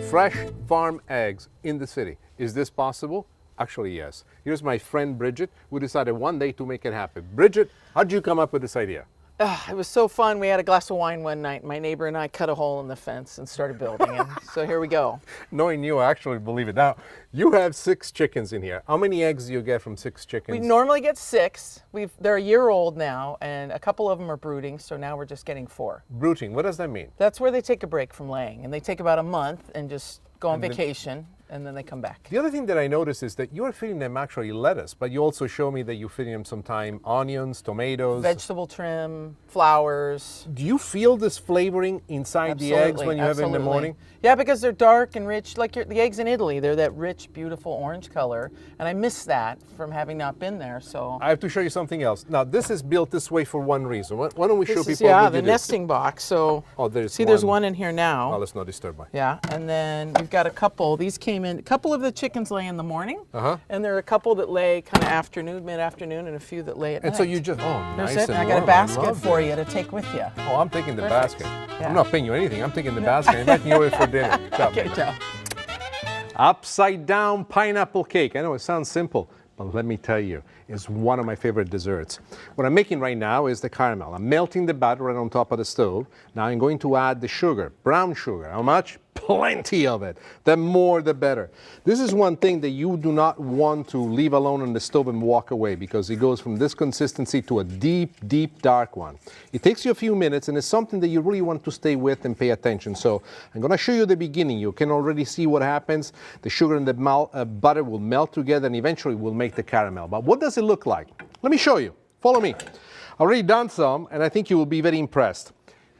Speaker 3: Fresh farm eggs in the city. Is this possible? Actually, yes. Here's my friend Bridget, who decided one day to make it happen. Bridget, how'd you come up with this idea?
Speaker 7: It was so fun. We had a glass of wine one night. My neighbor and I cut a hole in the fence and started building it. So here we go.
Speaker 3: Knowing you, I actually believe it. Now, you have 6 chickens in here. How many eggs do you get from 6 chickens?
Speaker 7: We normally get 6. They're a year old now, and a couple of them are brooding, so now we're just getting 4.
Speaker 3: Brooding, what does that mean?
Speaker 7: That's where they take a break from laying, and they take about a month and just go on vacation, and then they come back.
Speaker 3: The other thing that I noticed is that you are feeding them actually lettuce, but you also show me that you're feeding them sometime onions, tomatoes.
Speaker 7: Vegetable trim, flowers.
Speaker 3: Do you feel this flavoring inside the eggs when you have it in the morning?
Speaker 7: Yeah, because they're dark and rich, like the eggs in Italy. They're that rich, beautiful orange color, and I miss that from having not been there. So
Speaker 3: I have to show you something else. Now, this is built this way for one reason. Why don't we show
Speaker 7: this
Speaker 3: people
Speaker 7: is,
Speaker 3: what
Speaker 7: the
Speaker 3: you do?
Speaker 7: nesting box. So
Speaker 3: see,
Speaker 7: there's one in here now.
Speaker 3: Oh, let's not disturb my.
Speaker 7: Yeah, and then we've got a couple. These came in. A couple of the chickens lay in the morning, and there are a couple that lay kind of afternoon, mid-afternoon, and a few that lay at night.
Speaker 3: And so you just nice
Speaker 7: it.
Speaker 3: and
Speaker 7: I got
Speaker 3: warm.
Speaker 7: a basket for you to take with you.
Speaker 3: Oh, I'm taking the
Speaker 7: Perfect.
Speaker 3: basket.
Speaker 7: Yeah.
Speaker 3: I'm not paying you anything. I'm taking the basket. I'm inviting you over for dinner.
Speaker 7: Okay, ciao.
Speaker 3: Upside down pineapple cake. I know it sounds simple, but let me tell you, it's one of my favorite desserts. What I'm making right now is the caramel. I'm melting the batter right on top of the stove. Now I'm going to add the sugar, brown sugar. How much? plenty of it. The more, the better. This is one thing that you do not want to leave alone on the stove and walk away, because it goes from this consistency to a deep, deep, dark one. It takes you a few minutes, and it's something that you really want to stay with and pay attention. So I'm going to show you the beginning. You can already see what happens. The sugar and the butter will melt together, and eventually will make the caramel. But what does it look like? Let me show you. Follow me. I've already done some, and I think you will be very impressed.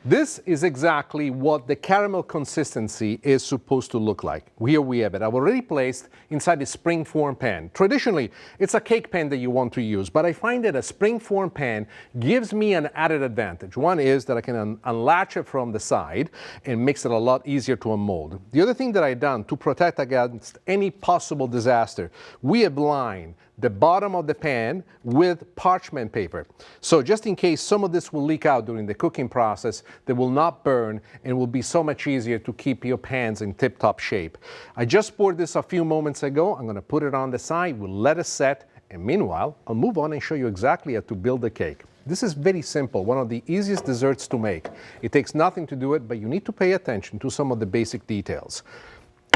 Speaker 3: This is exactly what the caramel consistency is supposed to look like. Here we have it. I've already placed inside the springform pan. Traditionally, it's a cake pan that you want to use, but I find that a springform pan gives me an added advantage. One is that I can unlatch it from the side and makes it a lot easier to unmold. The other thing that I've done to protect against any possible disaster, we have lined the bottom of the pan with parchment paper. So just in case some of this will leak out during the cooking process, they will not burn, and will be so much easier to keep your pans in tip-top shape. I just poured this a few moments ago. I'm going to put it on the side. We'll let it set, and meanwhile, I'll move on and show you exactly how to build the cake. This is very simple, one of the easiest desserts to make. It takes nothing to do it, but you need to pay attention to some of the basic details.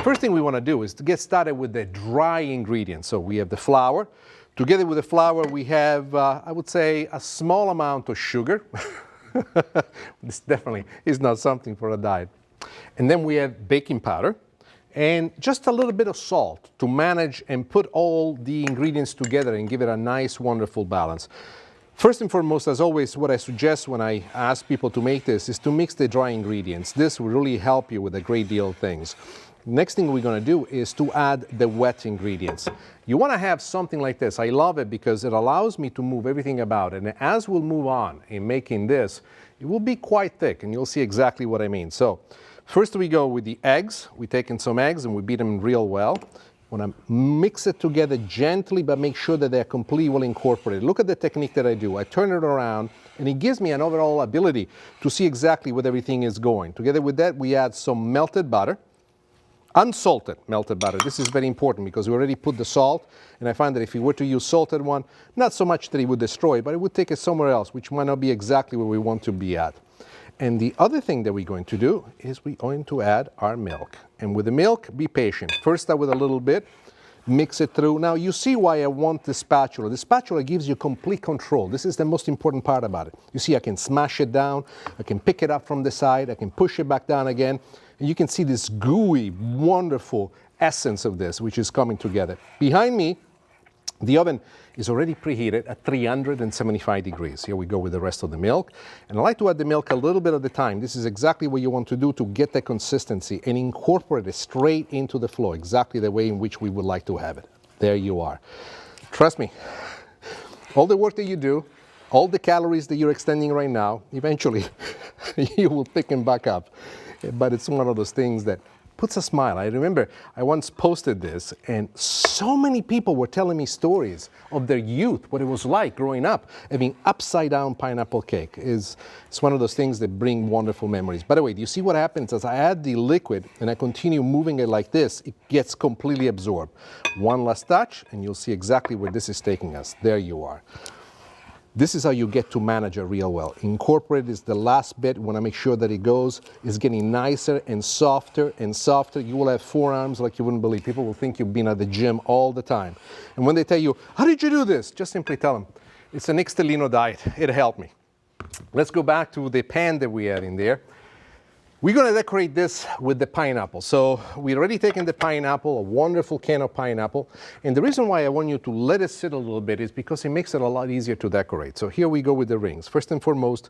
Speaker 3: First thing we want to do is to get started with the dry ingredients. So we have the flour. Together with the flour, we have, I would say, a small amount of sugar. This definitely is not something for a diet. And then we have baking powder and just a little bit of salt to manage and put all the ingredients together and give it a nice, wonderful balance. First and foremost, as always, what I suggest when I ask people to make this is to mix the dry ingredients. This will really help you with a great deal of things. Next thing we're going to do is to add the wet ingredients. You want to have something like this. I love it because it allows me to move everything about. And as we'll move on in making this, it will be quite thick, and you'll see exactly what I mean. So first we go with the eggs. We take in some eggs and we beat them real well. Want to mix it together gently, but make sure that they're completely well incorporated. Look at the technique that I do. I turn it around, and it gives me an overall ability to see exactly where everything is going. Together with that, we add some melted butter. Unsalted melted butter. This is very important because we already put the salt, and I find that if you were to use salted one, not so much that it would destroy, but it would take it somewhere else, which might not be exactly where we want to be at. And the other thing that we're going to do is we're going to add our milk. And with the milk, be patient. First start with a little bit, mix it through. Now you see why I want the spatula. The spatula gives you complete control. This is the most important part about it. You see, I can smash it down, I can pick it up from the side, I can push it back down again. And you can see this gooey, wonderful essence of this, which is coming together. Behind me, the oven is already preheated at 375 degrees. Here we go with the rest of the milk. And I like to add the milk a little bit at a time. This is exactly what you want to do to get the consistency and incorporate it straight into the flow, exactly the way in which we would like to have it. There you are. Trust me, all the work that you do, all the calories that you're extending right now, eventually you will thicken back up. But it's one of those things that puts a smile. I remember I once posted this, and so many people were telling me stories of their youth, what it was like growing up. Having upside down pineapple cake it's one of those things that bring wonderful memories. By the way, do you see what happens as I add the liquid and I continue moving it like this? It gets completely absorbed. One last touch, and you'll see exactly where this is taking us. There you are. This is how you get to manage it real well. Incorporate is the last bit. You want to make sure that it is getting nicer and softer and softer. You will have forearms like you wouldn't believe. People will think you've been at the gym all the time. And when they tell you, how did you do this? Just simply tell them, it's a Nick Stellino diet. It helped me. Let's go back to the pan that we had in there. We're going to decorate this with the pineapple. So we've already taken the pineapple, a wonderful can of pineapple. And the reason why I want you to let it sit a little bit is because it makes it a lot easier to decorate. So here we go with the rings. First and foremost,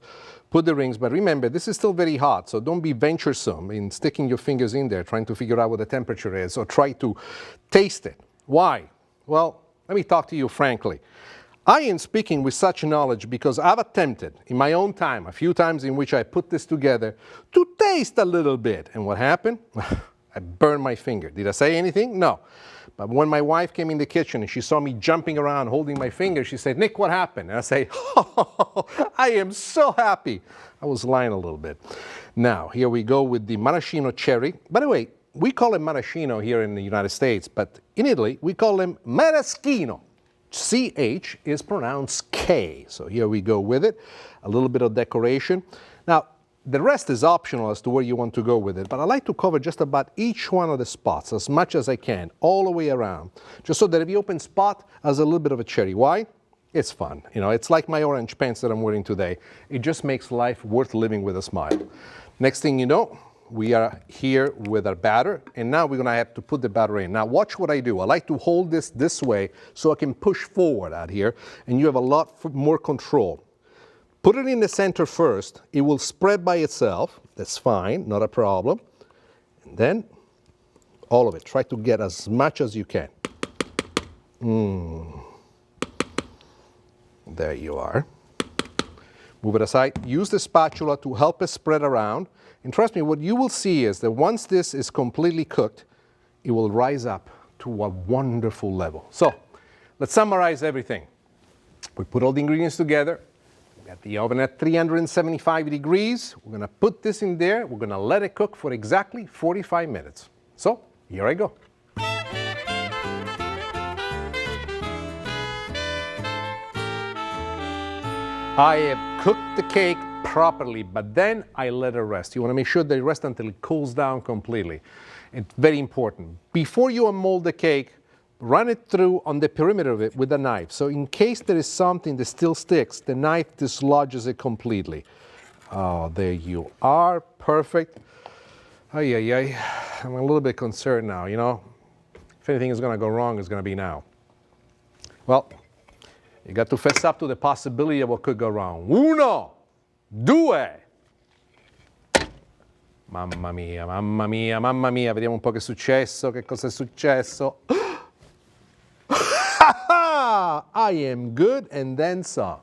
Speaker 3: put the rings. But remember, this is still very hot, so don't be venturesome in sticking your fingers in there, trying to figure out what the temperature is, or try to taste it. Why? Well, let me talk to you frankly. I am speaking with such knowledge because I've attempted in my own time, a few times in which I put this together, to taste a little bit. And what happened? I burned my finger. Did I say anything? No. But when my wife came in the kitchen and she saw me jumping around holding my finger, she said, Nick, what happened? And I say, oh, I am so happy. I was lying a little bit. Now, here we go with the maraschino cherry. By the way, we call it maraschino here in the United States, but in Italy, we call them maraschino. CH is pronounced K. So here we go with it. A little bit of decoration. Now, The rest is optional as to where you want to go with it, but I like to cover just about each one of the spots as much as I can, all the way around, just so that every open spot has a little bit of a cherry. Why? It's fun. You know, it's like my orange pants that I'm wearing today. It just makes life worth living with a smile. Next thing you know, we are here with our batter, and now we're gonna have to put the batter in. Now watch what I do. I like to hold this way so I can push forward out here, and you have a lot more control. Put it in the center first. It will spread by itself. That's fine, not a problem. And then all of it. Try to get as much as you can. There you are. Move it aside. Use the spatula to help it spread around. And trust me, what you will see is that once this is completely cooked, it will rise up to a wonderful level. So let's summarize everything. We put all the ingredients together. We got the oven at 375 degrees. We're gonna put this in there. We're gonna let it cook for exactly 45 minutes. So here I go. I have cooked the cake properly, but then I let it rest. You want to make sure that it rests until it cools down completely. It's very important. Before you unmold the cake, run it through on the perimeter of it with a knife. So in case there is something that still sticks, the knife dislodges it completely. Oh, there you are. Perfect. Ay, ay, ay. I'm a little bit concerned now, you know. If anything is going to go wrong, it's going to be now. Well, you got to fess up to the possibility of what could go wrong. Uno, due. Mamma mia, mamma mia, mamma mia. Vediamo un po' che è successo, che cosa è successo. I am good and then some.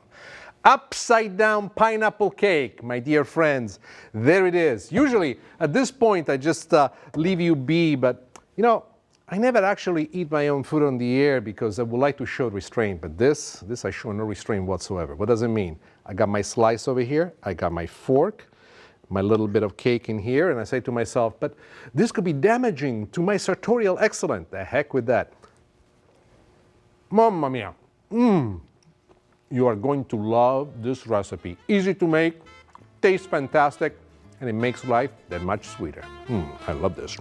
Speaker 3: Upside down pineapple cake, my dear friends. There it is. Usually at this point I just leave you be, but you know, I never actually eat my own food on the air because I would like to show restraint, but this I show no restraint whatsoever. What does it mean? I got my slice over here, I got my fork, my little bit of cake in here, and I say to myself, but this could be damaging to my sartorial excellence. The heck with that. Mamma mia. You are going to love this recipe. Easy to make, tastes fantastic, and it makes life that much sweeter. I love this.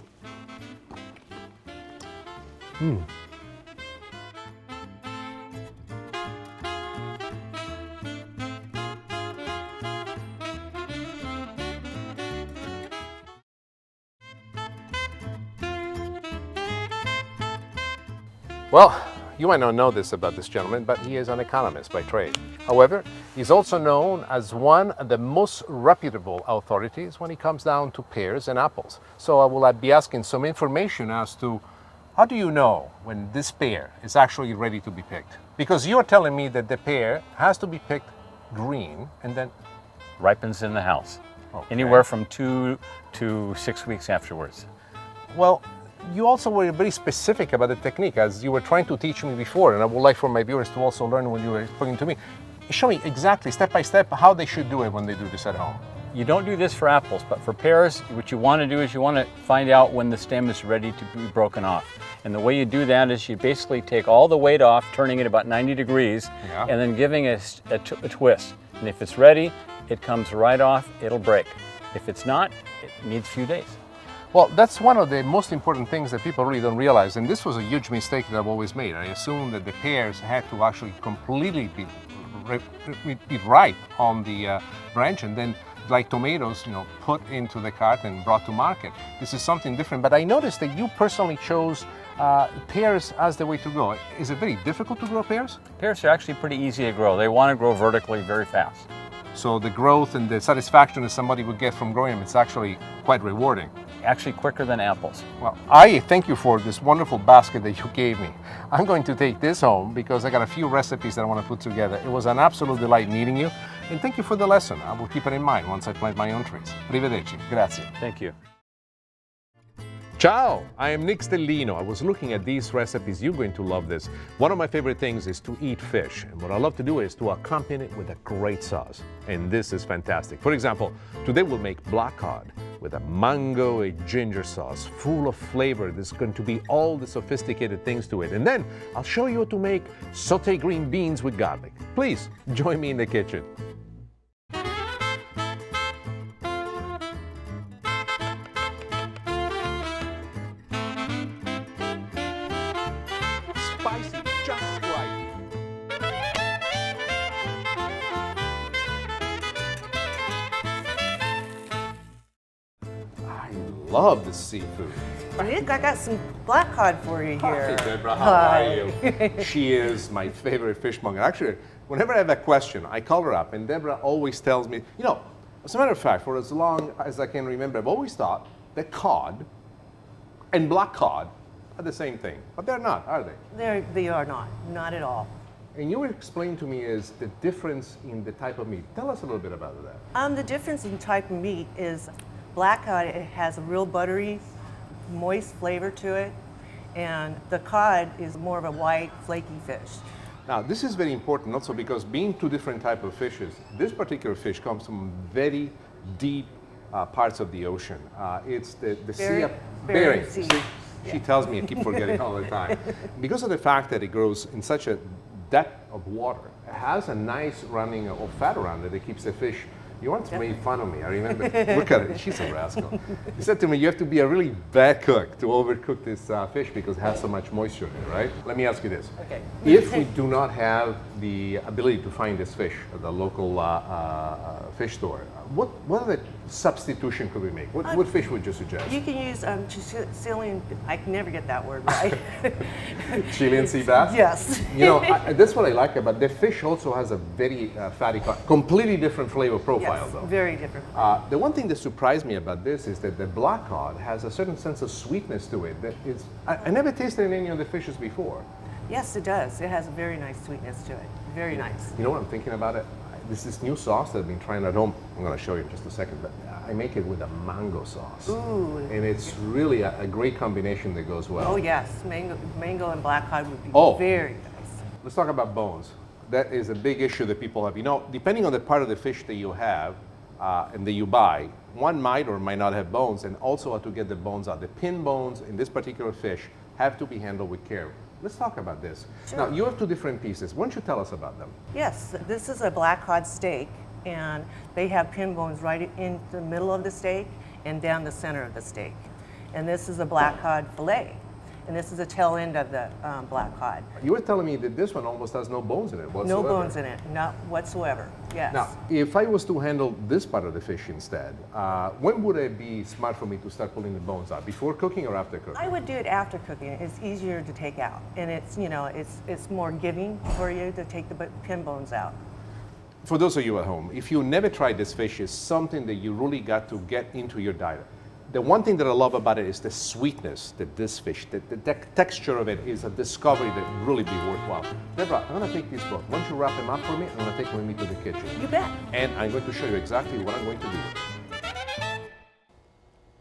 Speaker 3: Well, you might not know this about this gentleman, but he is an economist by trade. However, he's also known as one of the most reputable authorities when it comes down to pears and apples. So I will be asking some information as to how do you know when this pear is actually ready to be picked? Because you're telling me that the pear has to be picked green and then
Speaker 8: ripens in the house.
Speaker 3: Okay.
Speaker 8: Anywhere from 2 to 6 weeks afterwards.
Speaker 3: Well, you also were very specific about the technique, as you were trying to teach me before, and I would like for my viewers to also learn when you were explaining to me. Show me exactly, step by step, how they should do it when they do this at home.
Speaker 8: You don't do this for apples, but for pears, what you want to do is you want to find out when the stem is ready to be broken off. And the way you do that is you basically take all the weight off, turning it about 90 degrees, and then giving it a twist. And if it's ready, it comes right off, it'll break. If it's not, it needs a few days.
Speaker 3: Well, that's one of the most important things that people really don't realize, and this was a huge mistake that I've always made. I assumed that the pears had to actually completely be ripe on the branch, and then, like tomatoes, you know, put into the cart and brought to market. This is something different, but I noticed that you personally chose pears as the way to grow. Is it very difficult to grow pears?
Speaker 8: Pears are actually pretty easy to grow. They want to grow vertically very fast.
Speaker 3: So the growth and the satisfaction that somebody would get from growing them, it's actually quite rewarding.
Speaker 8: Actually quicker than apples.
Speaker 3: Well, I thank you for this wonderful basket that you gave me. I'm going to take this home because I got a few recipes that I want to put together. It was an absolute delight meeting you, and thank you for the lesson. I will keep it in mind once I plant my own trees. Arrivederci. Grazie.
Speaker 8: Thank you.
Speaker 3: Ciao, I am Nick Stellino. I was looking at these recipes. You're going to love this. One of my favorite things is to eat fish. And what I love to do is to accompany it with a great sauce. And this is fantastic. For example, today we'll make black cod with a mango and ginger sauce full of flavor. There's going to be all the sophisticated things to it. And then I'll show you how to make sauté green beans with garlic. Please join me in the kitchen. love this seafood.
Speaker 9: Nick, I got some black cod for you here.
Speaker 3: Hey, Deborah, how are you? She is my favorite fishmonger. Actually, whenever I have a question, I call her up, and Deborah always tells me, you know, as a matter of fact, for as long as I can remember, I've always thought that cod and black cod are the same thing, but they're not, are they?
Speaker 9: They are not at all.
Speaker 3: And you were explaining to me is the difference in the type of meat. Tell us a little bit about that.
Speaker 9: The difference in type of meat is black cod, it has a real buttery, moist flavor to it, and the cod is more of a white, flaky fish.
Speaker 3: Now, this is very important also because being two different type of fishes, this particular fish comes from very deep parts of the ocean. It's the Sea of Bering.
Speaker 9: Sea.
Speaker 3: See? She tells me I keep forgetting all the time. Because of the fact that it grows in such a depth of water, it has a nice running of fat around it that keeps the fish. You once made fun of me, I remember. Look at it, she's a rascal. You said to me, you have to be a really bad cook to overcook this fish because it has so much moisture in it, right? Let me ask you this.
Speaker 9: Okay.
Speaker 3: If we do not have the ability to find this fish at the local fish store, what other substitution could we make? What fish would you suggest?
Speaker 9: You can use Chilean, I can never get that word right.
Speaker 3: Chilean sea bass?
Speaker 9: Yes.
Speaker 3: You know, that's what I like about the fish. Also has a very fatty, completely different flavor profile,
Speaker 9: Yes,
Speaker 3: though.
Speaker 9: very different.
Speaker 3: The one thing that surprised me about this is that the black cod has a certain sense of sweetness to it that is, I never tasted in any of the fishes before.
Speaker 9: Yes, it does. It has a very nice sweetness to it. Very nice.
Speaker 3: You know what I'm thinking about it? This new sauce that I've been trying at home. I'm going to show you in just a second, but I make it with a mango sauce.
Speaker 9: Ooh.
Speaker 3: And it's really a great combination that goes well.
Speaker 9: Oh yes, mango and black cod would be very nice.
Speaker 3: Let's talk about bones. That is a big issue that people have. You know, depending on the part of the fish that you have and that you buy, one might or might not have bones, and also how to get the bones out. The pin bones in this particular fish have to be handled with care. Let's talk about this.
Speaker 9: Sure.
Speaker 3: Now, you have two different pieces. Why don't you tell us about them?
Speaker 9: Yes, this is a black cod steak, and they have pin bones right in the middle of the steak and down the center of the steak. And this is a black cod fillet, and this is the tail end of the black cod.
Speaker 3: You were telling me that this one almost has no bones in it whatsoever.
Speaker 9: No bones in it, not whatsoever, yes.
Speaker 3: Now, if I was to handle this part of the fish instead, when would it be smart for me to start pulling the bones out? Before cooking or after cooking?
Speaker 9: I would do it after cooking. It's easier to take out, and it's, you know, it's more giving for you to take the pin bones out.
Speaker 3: For those of you at home, if you never tried this fish, it's something that you really got to get into your diet. The one thing that I love about it is the sweetness that this fish, the texture of it is a discovery that really be worthwhile. Deborah, I'm going to take these both. Why don't you wrap them up for me? I'm going to take them with me to the kitchen.
Speaker 9: You bet.
Speaker 3: And I'm going to show you exactly what I'm going to do.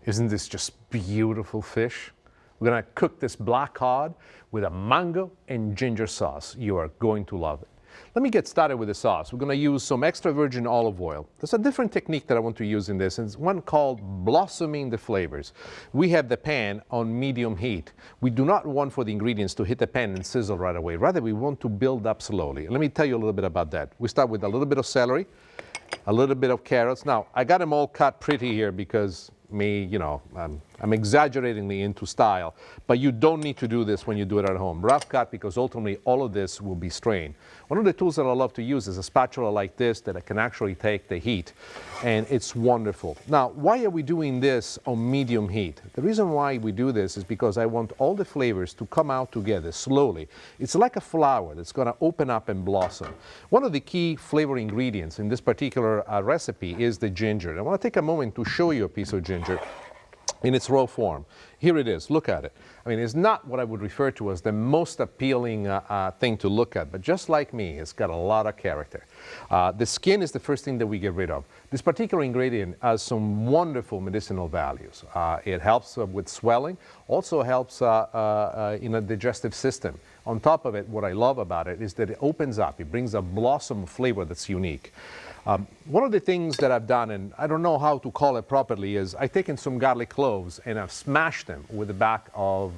Speaker 3: Isn't this just beautiful fish? We're going to cook this black cod with a mango and ginger sauce. You are going to love it. Let me get started with the sauce. We're going to use some extra virgin olive oil. There's a different technique that I want to use in this. It's one called blossoming the flavors. We have the pan on medium heat. We do not want for the ingredients to hit the pan and sizzle right away. Rather, we want to build up slowly. Let me tell you a little bit about that. We start with a little bit of celery, a little bit of carrots. Now, I got them all cut pretty here because you know, I'm exaggeratingly into style, but you don't need to do this when you do it at home. Rough cut, because ultimately all of this will be strained. One of the tools that I love to use is a spatula like this that can actually take the heat, and it's wonderful. Now, why are we doing this on medium heat? The reason why we do this is because I want all the flavors to come out together slowly. It's like a flower that's going to open up and blossom. One of the key flavor ingredients in this particular recipe is the ginger. I want to take a moment to show you a piece of ginger in its raw form. Here it is, look at it. I mean, it's not what I would refer to as the most appealing thing to look at, but just like me, it's got a lot of character. The skin is the first thing that we get rid of. This particular ingredient has some wonderful medicinal values. It helps with swelling, also helps in a digestive system. On top of it, what I love about it is that it opens up, it brings a blossom flavor that's unique. One of the things that I've done, and I don't know how to call it properly, is I've taken some garlic cloves and I've smashed them with the back of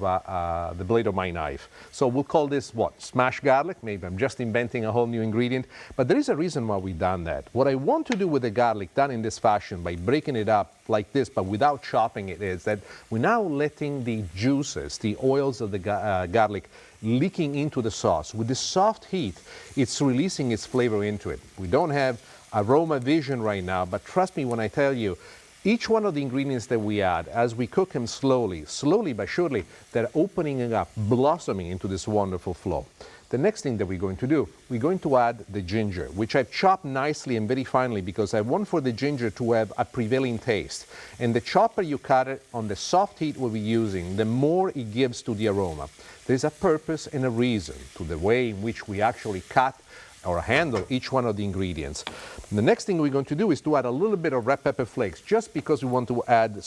Speaker 3: the blade of my knife. So we'll call this what? Smashed garlic? Maybe I'm just inventing a whole new ingredient. But there is a reason why we've done that. What I want to do with the garlic done in this fashion, by breaking it up like this, but without chopping it, is that we're now letting the juices, the oils of the garlic, leaking into the sauce. With this soft heat, it's releasing its flavor into it. We don't have aroma vision right now, but trust me when I tell you, Each one of the ingredients that we add, as we cook them slowly but surely, they're opening up, blossoming into this wonderful flow. The next thing that we're going to do, we're going to add the ginger, which I've chopped nicely and very finely because I want for the ginger to have a prevailing taste. And the chopper you cut it on the soft heat we'll be using, the more it gives to the aroma. There's a purpose and a reason to the way in which we actually cut or handle each one of the ingredients. The next thing we're going to do is to add a little bit of red pepper flakes, just because we want to add